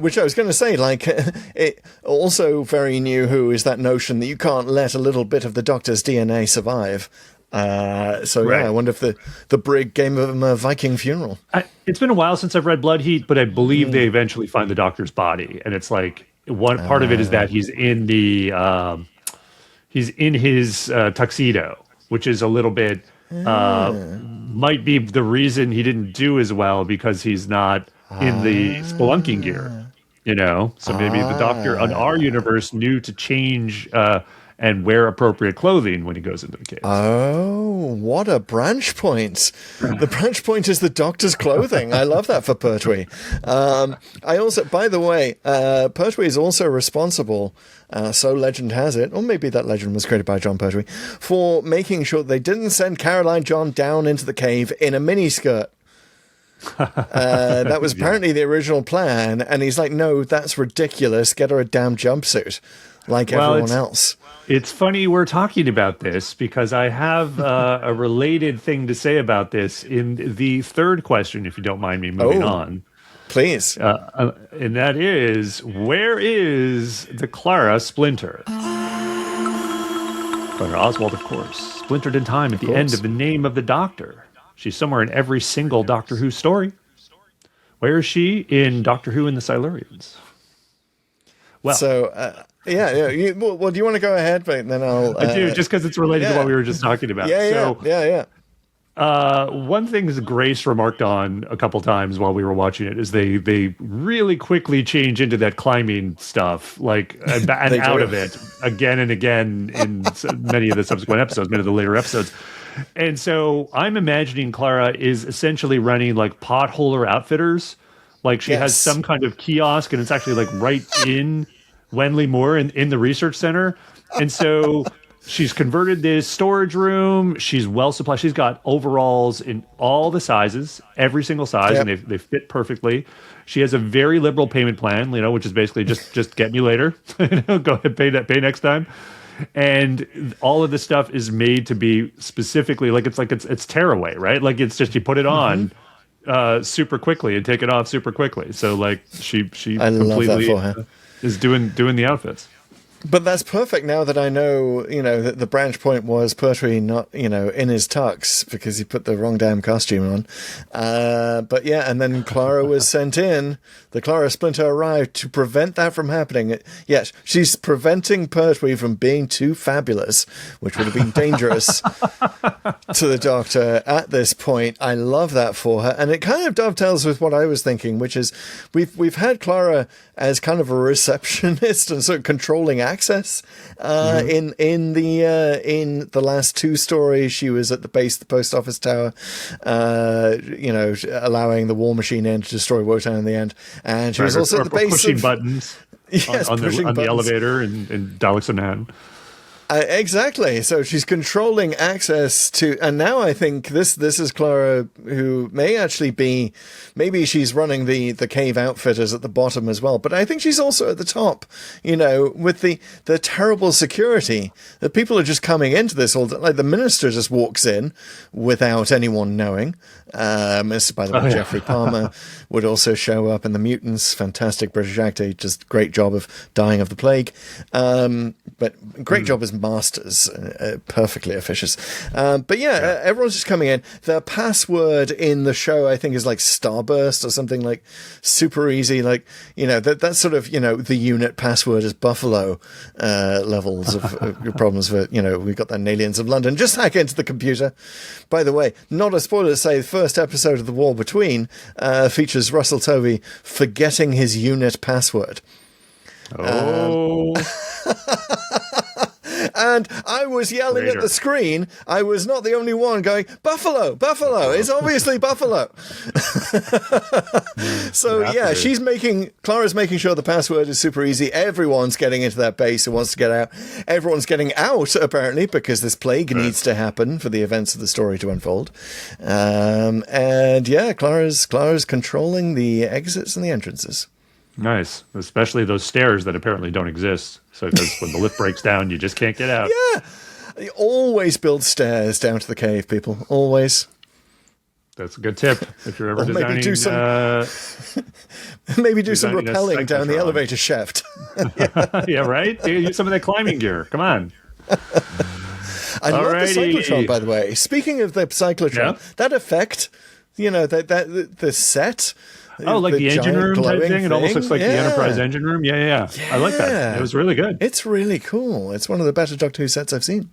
Which I was going to say, like, it also very New Who is that notion that you can't let a little bit of the Doctor's DNA survive. I wonder if the brig gave him a Viking funeral. It's been a while since I've read Blood Heat, but I believe they eventually find the Doctor's body, and it's like. One part of it is that he's in his tuxedo, which is a little bit might be the reason he didn't do as well, because he's not in the spelunking gear. So maybe the Doctor on our universe knew to change and wear appropriate clothing when he goes into the cave. Oh, what a branch point. The branch point is the Doctor's clothing. I love that for Pertwee. I also, by the way, Pertwee is also responsible, so legend has it, or maybe that legend was created by John Pertwee, for making sure they didn't send Caroline John down into the cave in a miniskirt. That was apparently the original plan, and he's like, no, that's ridiculous. Get her a damn jumpsuit like everyone else. It's funny we're talking about this, because I have a related thing to say about this in the third question, if you don't mind me moving on. Please. And that is, where is the Clara Splinter? Clara Oswald, of course. Splintered in time at the end of The Name of the Doctor. She's somewhere in every single Doctor Who story. Where is she in Doctor Who and the Silurians? Well, so do you want to go ahead? But then I'll. I do, just because it's related to what we were just talking about. Yeah. One thing that Grace remarked on a couple times while we were watching it is they really quickly change into that climbing stuff, like and out of it again and again in many of the subsequent episodes, many of the later episodes. And so I'm imagining Clara is essentially running like potholer outfitters, Like she has Yes. some kind of kiosk, and it's actually like right in Wenley Moor in the research center. And so she's converted this storage room. She's well supplied. She's got overalls in all the sizes, every single size, Yep. and they fit perfectly. She has a very liberal payment plan, which is basically just get me later. Go ahead, pay next time. And all of this stuff is made to be specifically it's tearaway, right? Like it's just you put it on super quickly and take it off super quickly. So like she I love that completely for her. is doing the outfits. But that's perfect now that I know, that the branch point was Pertwee not, in his tux because he put the wrong damn costume on. But yeah, and then Clara was sent in. The Clara Splinter arrived to prevent that from happening. Yes, she's preventing Pertwee from being too fabulous, which would have been dangerous to the Doctor at this point. I love that for her. And it kind of dovetails with what I was thinking, which is we've had Clara as kind of a receptionist and sort of controlling access. In the last two stories, she was at the base of the post office tower, allowing the war machine in to destroy Wotan in the end. And she was also at the base pushing of buttons yes, on pushing the buttons. elevator in Daleks Manhattan. Exactly. So she's controlling access to, and now I think this is Clara, who may actually be, maybe she's running the cave outfitters at the bottom as well, but I think she's also at the top, with the terrible security that people are just coming into this all, like the minister just walks in without anyone knowing. By the way, Jeffrey Palmer would also show up, and the mutants, fantastic British actor, just great job of dying of the plague. But great job as masters, perfectly officious. But yeah, everyone's just coming in. The password in the show, I think, is like Starburst or something, like super easy. Like, that's sort of, the unit password is Buffalo levels of problems for, we've got that in Aliens of London. Just hack into the computer. By the way, not a spoiler to say, the first episode of The War Between features Russell Tovey forgetting his unit password. Oh. And I was yelling at the screen. I was not the only one going, Buffalo, Buffalo. It's obviously Buffalo. So yeah, Clara's making sure the password is super easy. Everyone's getting into that base who wants to get out. Everyone's getting out, apparently, because this plague needs to happen for the events of the story to unfold. And yeah, Clara's controlling the exits and the entrances. Nice, especially those stairs that apparently don't exist. So because when the lift breaks down, you just can't get out. Yeah, you always build stairs down to the cave, people. Always. That's a good tip if you're ever designing. Maybe do some designing a rappelling down the cyclotron. elevator shaft. Yeah, right. Use some of that climbing gear. Come on. I love the Alrighty. cyclotron, by the way. Speaking of the cyclotron, that effect, the set. Oh, like the engine giant room type glowing thing? It almost looks like the Enterprise engine room. Yeah. I like that. It was really good. It's really cool. It's one of the better Doctor Who sets I've seen.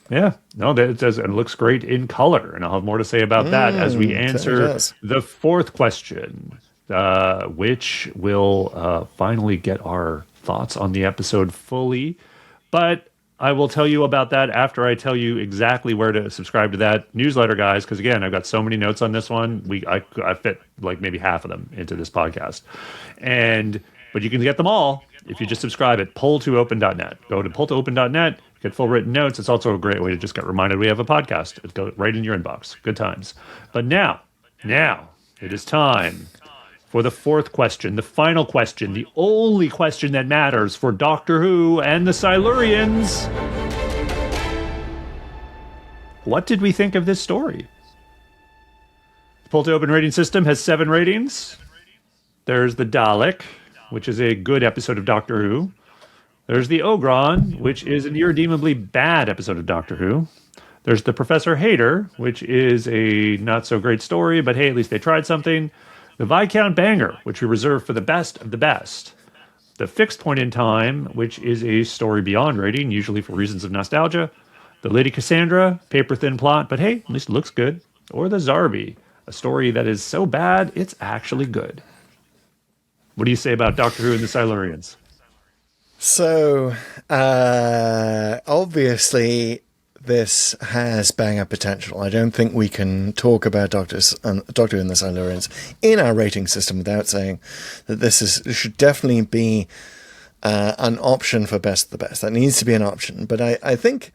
Yeah. No, it does. It looks great in color. And I'll have more to say about that as we answer the fourth question, which will finally get our thoughts on the episode fully. But I will tell you about that after I tell you exactly where to subscribe to that newsletter, guys. Because again, I've got so many notes on this one. I fit like maybe half of them into this podcast, but you can get them all if you just subscribe at pull2open.net. Go to pull2open.net, get full written notes. It's also a great way to just get reminded we have a podcast. It goes right in your inbox. Good times. But now it is time for the fourth question, the final question, the only question that matters for Doctor Who and the Silurians. What did we think of this story? The Pull to Open rating system has 7 ratings. There's the Dalek, which is a good episode of Doctor Who. There's the Ogron, which is an irredeemably bad episode of Doctor Who. There's the Professor Hater, which is a not-so-great story, but hey, at least they tried something. The Viscount Banger, which we reserve for the best of the best. The Fixed Point in Time, which is a story beyond rating, usually for reasons of nostalgia. The Lady Cassandra, paper-thin plot, but hey, at least it looks good. Or the Zarbi, a story that is so bad, it's actually good. What do you say about Doctor Who and the Silurians? So, obviously, this has banger potential. I don't think we can talk about Doctor Who and the Silurians in our rating system without saying that this should definitely be an option for best of the best. That needs to be an option. But I think,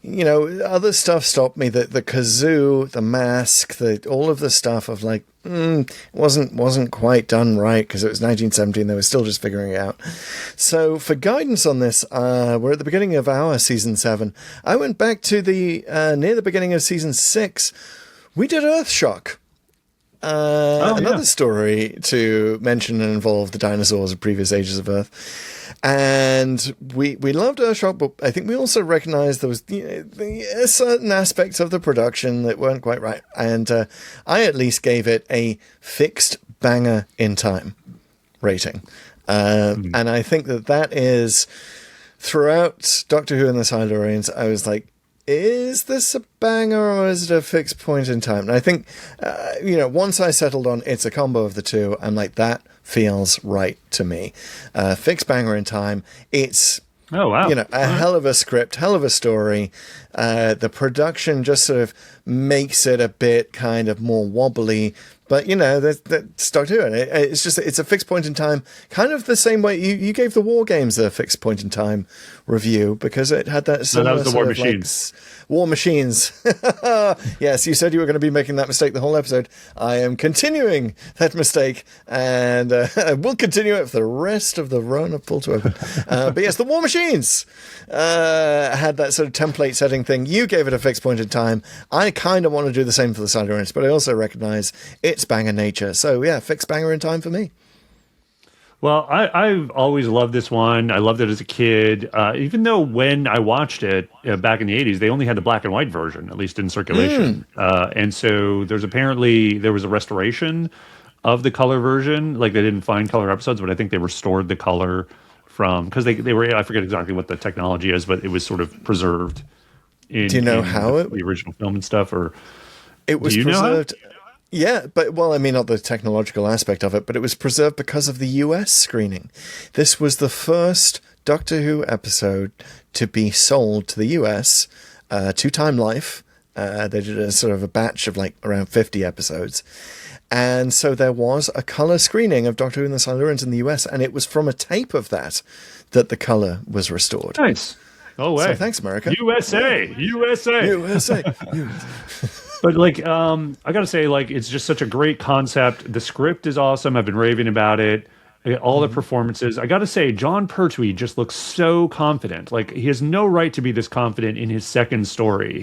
you know, other stuff stopped me. The kazoo, the mask, all of the stuff of like, wasn't quite done right because it was 1917. They were still just figuring it out. So for guidance on this, we're at the beginning of our season 7. I went back to the near the beginning of season 6. We did Earthshock. Another story to mention and involve the dinosaurs of previous ages of Earth. And we loved Earthshock, but I think we also recognized there was certain aspects of the production that weren't quite right. And I at least gave it a fixed banger in time rating. And I think that is throughout Doctor Who and the Silurians, I was like, is this a banger or is it a fixed point in time? And I think, once I settled on it's a combo of the two, I'm like, that feels right to me. Fixed banger in time. It's, a hell of a script, hell of a story. The production just sort of makes it a bit kind of more wobbly. But, that's Doctor Who. And it's a fixed point in time, kind of the same way you gave the War Games a fixed point in time review because it had that similar that was the War Machines. War Machines. Yes, you said you were going to be making that mistake the whole episode. I am continuing that mistake, and we'll continue it for the rest of the run of Pull to Open. But yes, the War Machines had that sort of template setting thing. You gave it a fixed point in time. I kind of want to do the same for the Silurians, but I also recognize its banger nature. So yeah, fixed banger in time for me. Well, I've always loved this one. I loved it as a kid, even though when I watched it back in the 80s, they only had the black and white version, at least in circulation. And so there was a restoration of the color version. Like they didn't find color episodes, but I think they restored the color from, because they were, I forget exactly what the technology is, but it was sort of preserved in, do you know how the original film and stuff, or it was preserved? Yeah, but, well, I mean, not the technological aspect of it, but it was preserved because of the US screening. This was the first Doctor Who episode to be sold to the US to Time Life. They did a sort of a batch of like around 50 episodes. And so there was a colour screening of Doctor Who and the Silurians in the US, and it was from a tape of that the colour was restored. Nice. Oh, way. So thanks, America. USA. But like, I gotta say, like, it's just such a great concept. The script is awesome. I've been raving about it. All the performances. I gotta say, John Pertwee just looks so confident. Like, he has no right to be this confident in his second story.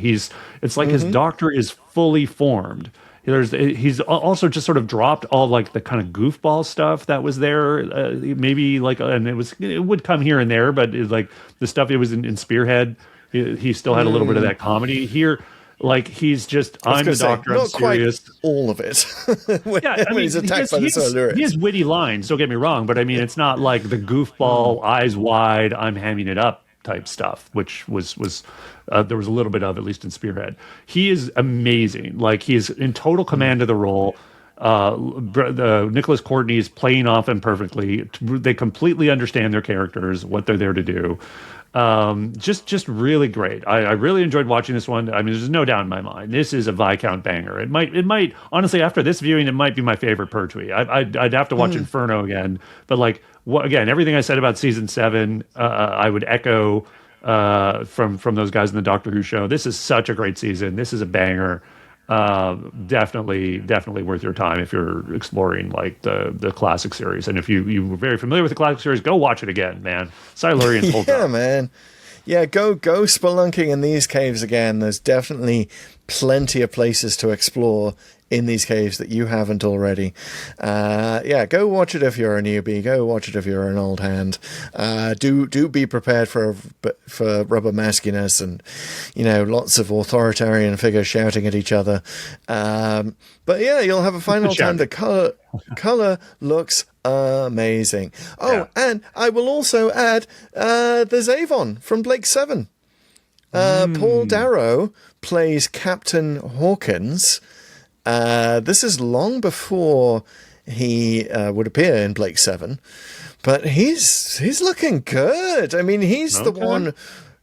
It's like his doctor is fully formed. He's also just sort of dropped all like the kind of goofball stuff that was there. Maybe like, and it would come here and there, but it's like the stuff it was in Spearhead. He still had a little bit of that comedy here. Like, he's just, I'm the doctor, I'm serious. Quite all of it. when he's attacked by the Silurians. He has witty lines, don't get me wrong, but I mean, it's not like the goofball, eyes wide, I'm hamming it up type stuff, which was there was a little bit of, at least in Spearhead. He is amazing. Like, he is in total command of the role. Nicholas Courtney is playing off him perfectly. They completely understand their characters, what they're there to do. Just really great. I really enjoyed watching this one. I mean, there's no doubt in my mind, this is a Viscount banger. It might honestly, after this viewing, it might be my favorite Pertwee. I'd have to watch Inferno again, but like, again, everything I said about season 7, I would echo from those guys in the Doctor Who show. This is such a great season. This is a banger. Definitely worth your time if you're exploring like the classic series. And if you were very familiar with the classic series, go watch it again, man. Silurians holds up. Yeah, man. Yeah, go spelunking in these caves again. There's definitely plenty of places to explore in these caves that you haven't already. Go watch it if you're a newbie. Go watch it if you're an old hand. Do be prepared for rubber maskiness and, lots of authoritarian figures shouting at each other. But yeah, you'll have a fine old time. The color looks amazing. And I will also add there's Avon from Blake 7. Paul Darrow plays Captain Hawkins. This is long before he would appear in Blake 7, but he's looking good. I mean, he's the one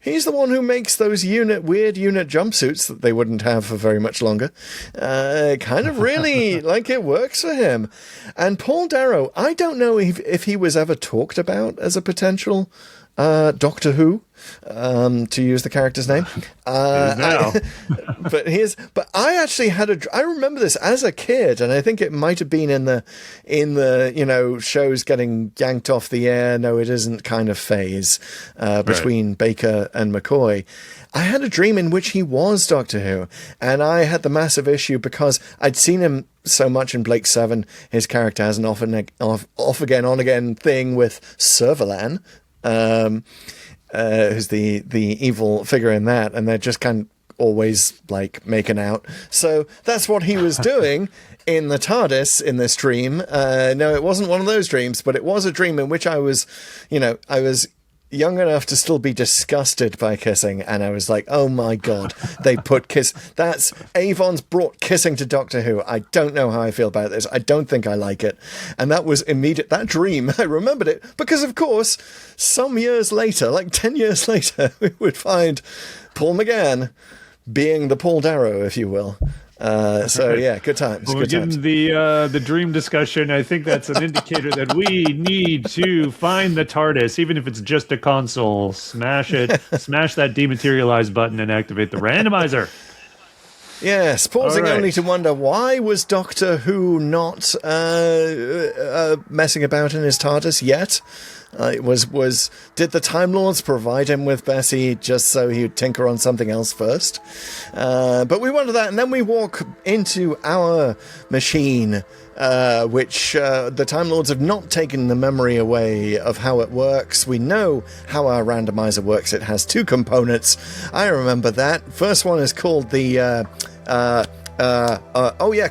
he's the one who makes those weird unit jumpsuits that they wouldn't have for very much longer. Kind of really like it works for him. And Paul Darrow, I don't know if he was ever talked about as a potential Doctor Who, to use the character's name. But I actually I remember this as a kid, and I think it might have been in the shows getting yanked off the air. No, it isn't kind of phase between Baker and McCoy. I had a dream in which he was Doctor Who, and I had the massive issue because I'd seen him so much in Blake 7. His character has an off again, on again thing with Servalan, who's the evil figure in that, and they're just kind of always like making out. So that's what he was doing in the TARDIS in this dream. No, it wasn't one of those dreams, but it was a dream in which I was young enough to still be disgusted by kissing, and I was like, oh my god, they put that's Avon's brought kissing to Doctor Who. I don't know how I feel about this. I don't think I like it. And that was immediate. That dream, I remembered it because, of course, some years later, like 10 years later, we would find Paul McGann being the Paul Darrow, if you will. So yeah, good times. When we get into the dream discussion, I think that's an indicator that we need to find the TARDIS, even if it's just a console. Smash it, smash that dematerialize button, and activate the randomizer. Yes, pausing only to wonder, why was Doctor Who not messing about in his TARDIS yet? Did the Time Lords provide him with Bessie just so he would tinker on something else first? But we wonder that, and then we walk into our machine, which the Time Lords have not taken the memory away of how it works. We know how our randomizer works. It has two components. I remember that. First one is called the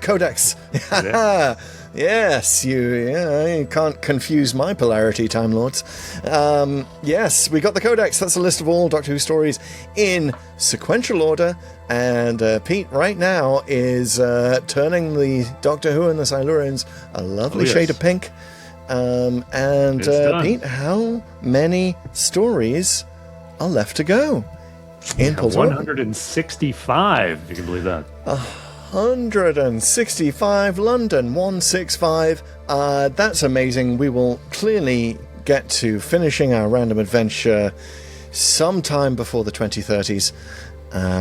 Codex. Yes, you can't confuse my polarity, Time Lords. Yes, we got the Codex. That's a list of all Doctor Who stories in sequential order. And Pete right now is turning the Doctor Who and the Silurians a lovely shade of pink. Pete, how many stories are left to go in Paul's 165, if you can believe that. 165, London 165. That's amazing. We will clearly get to finishing our random adventure sometime before the 2030s.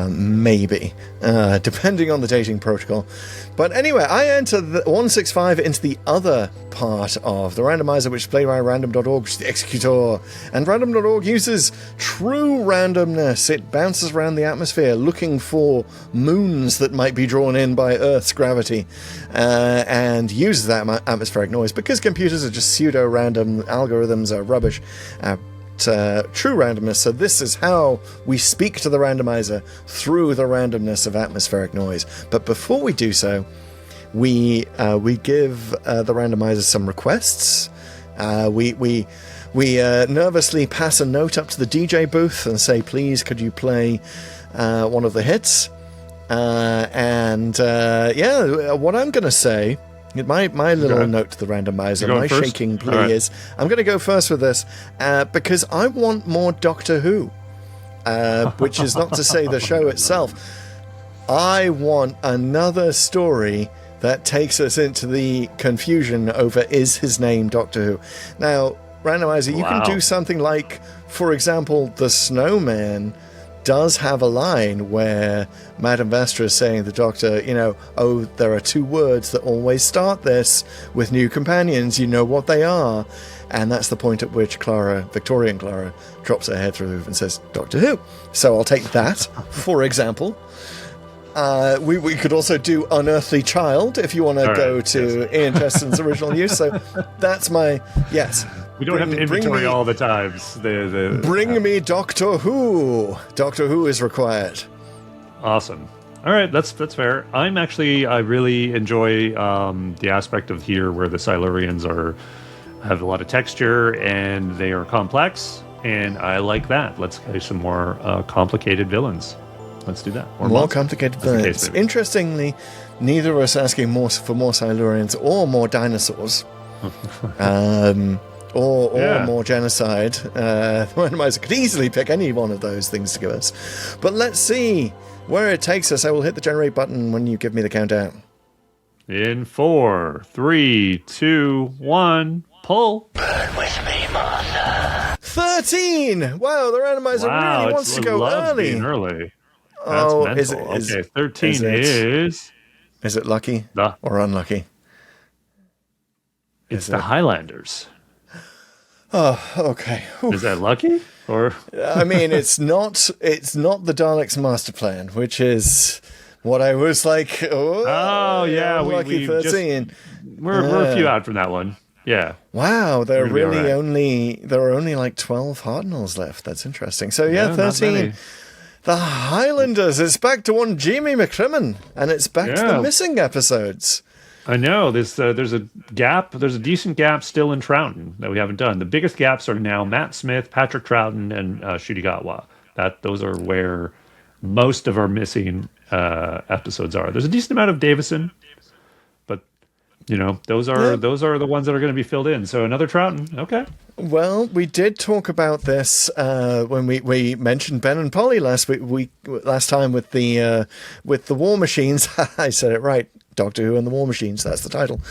Maybe, depending on the dating protocol. But anyway, I enter the 165 into the other part of the randomizer, which is played by random.org, which is the executor. And random.org uses true randomness. It bounces around the atmosphere looking for moons that might be drawn in by Earth's gravity, and uses that atmospheric noise because computers are just pseudo-random, algorithms are rubbish. True randomness. So this is how we speak to the randomizer, through the randomness of atmospheric noise. But before we do so, we give the randomizer some requests. We nervously pass a note up to the DJ booth and say, please, could you play one of the hits? What I'm going to say, my little note to the randomizer, my first? Shaking plea is, I'm going to go first with this because I want more Doctor Who, which is not to say the show itself. I want another story that takes us into the confusion over, is his name Doctor Who? Now, randomizer, you can do something like, for example, the Snowman does have a line where Madame Vestra is saying to the Doctor, there are two words that always start this with new companions, you know what they are. And that's the point at which Victorian Clara, drops her head through the roof and says, Doctor Who. So I'll take that, for example. We could also do Unearthly Child, if you want to go to Ian Chesterton's original use. So that's my, yes. We don't have to inventory all the times. Bring me Doctor Who. Doctor Who is required. Awesome. All right, that's fair. I really enjoy the aspect of here where the Silurians have a lot of texture and they are complex, and I like that. Let's get some more complicated villains. Let's do that. More complicated villains. Interestingly, neither of us asking for more Silurians or more dinosaurs. or more genocide. The Randomizer could easily pick any one of those things to give us. But let's see where it takes us. I will hit the generate button when you give me the countdown. In 4, 3, 2, 1, pull. 13! Wow, the Randomizer really wants to go early. Being early. That's mental. Okay, 13 is... Is it lucky or unlucky? It's the Highlanders. Oh, okay. Whew. Is that lucky? Or I mean, it's not the Daleks' master plan, which is what I was like. Oh yeah, lucky 13. We're a few out from that one. Yeah. Wow, there are right. only like 12 Hardinals left. That's interesting. So yeah, 13. The Highlanders. It's back to one Jamie McCrimmon, and it's back to the missing episodes. I know there's a gap. There's a decent gap still in Troughton that we haven't done. The biggest gaps are now Matt Smith, Patrick Troughton, and Shudigatwa. Those are where most of our missing episodes are. There's a decent amount of Davison, but those are the ones that are going to be filled in. So another Troughton. Okay. Well, we did talk about this when we mentioned Ben and Polly last time with the War Machines. I said it right. Doctor Who and the War Machines, that's the title.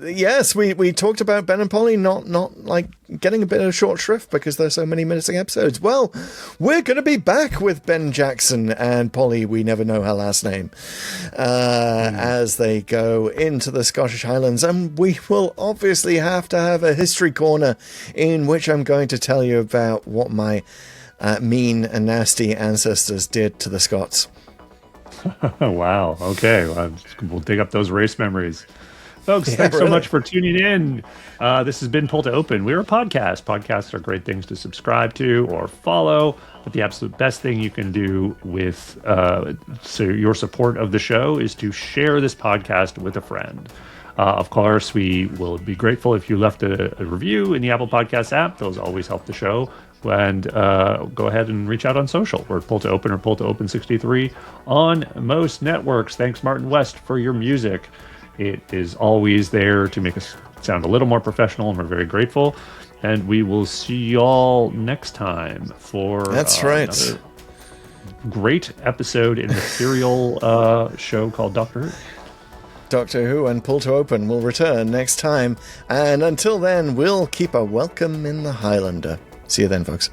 Yes, we talked about Ben and Polly not like getting a bit of short shrift because there's so many missing episodes. Well, we're going to be back with Ben Jackson and Polly, we never know her last name, as they go into the Scottish Highlands. And we will obviously have to have a history corner in which I'm going to tell you about what my mean and nasty ancestors did to the Scots. Wow. Okay. Well, we'll dig up those race memories. Folks, thanks so much for tuning in. This has been Pull to Open. We're a podcast. Podcasts are great things to subscribe to or follow. But the absolute best thing you can do with your support of the show is to share this podcast with a friend. Of course, we will be grateful if you left a review in the Apple Podcast app. Those always help the show. And go ahead and reach out on social. We're Pull to Open or Pull to Open 63 on most networks. Thanks, Martin West, for your music. It is always there to make us sound a little more professional, and we're very grateful. And we will see y'all next time for another great episode in the serial show called Doctor Who. Doctor Who and Pull to Open will return next time. And until then, we'll keep a welcome in the Highlander. See you then, folks.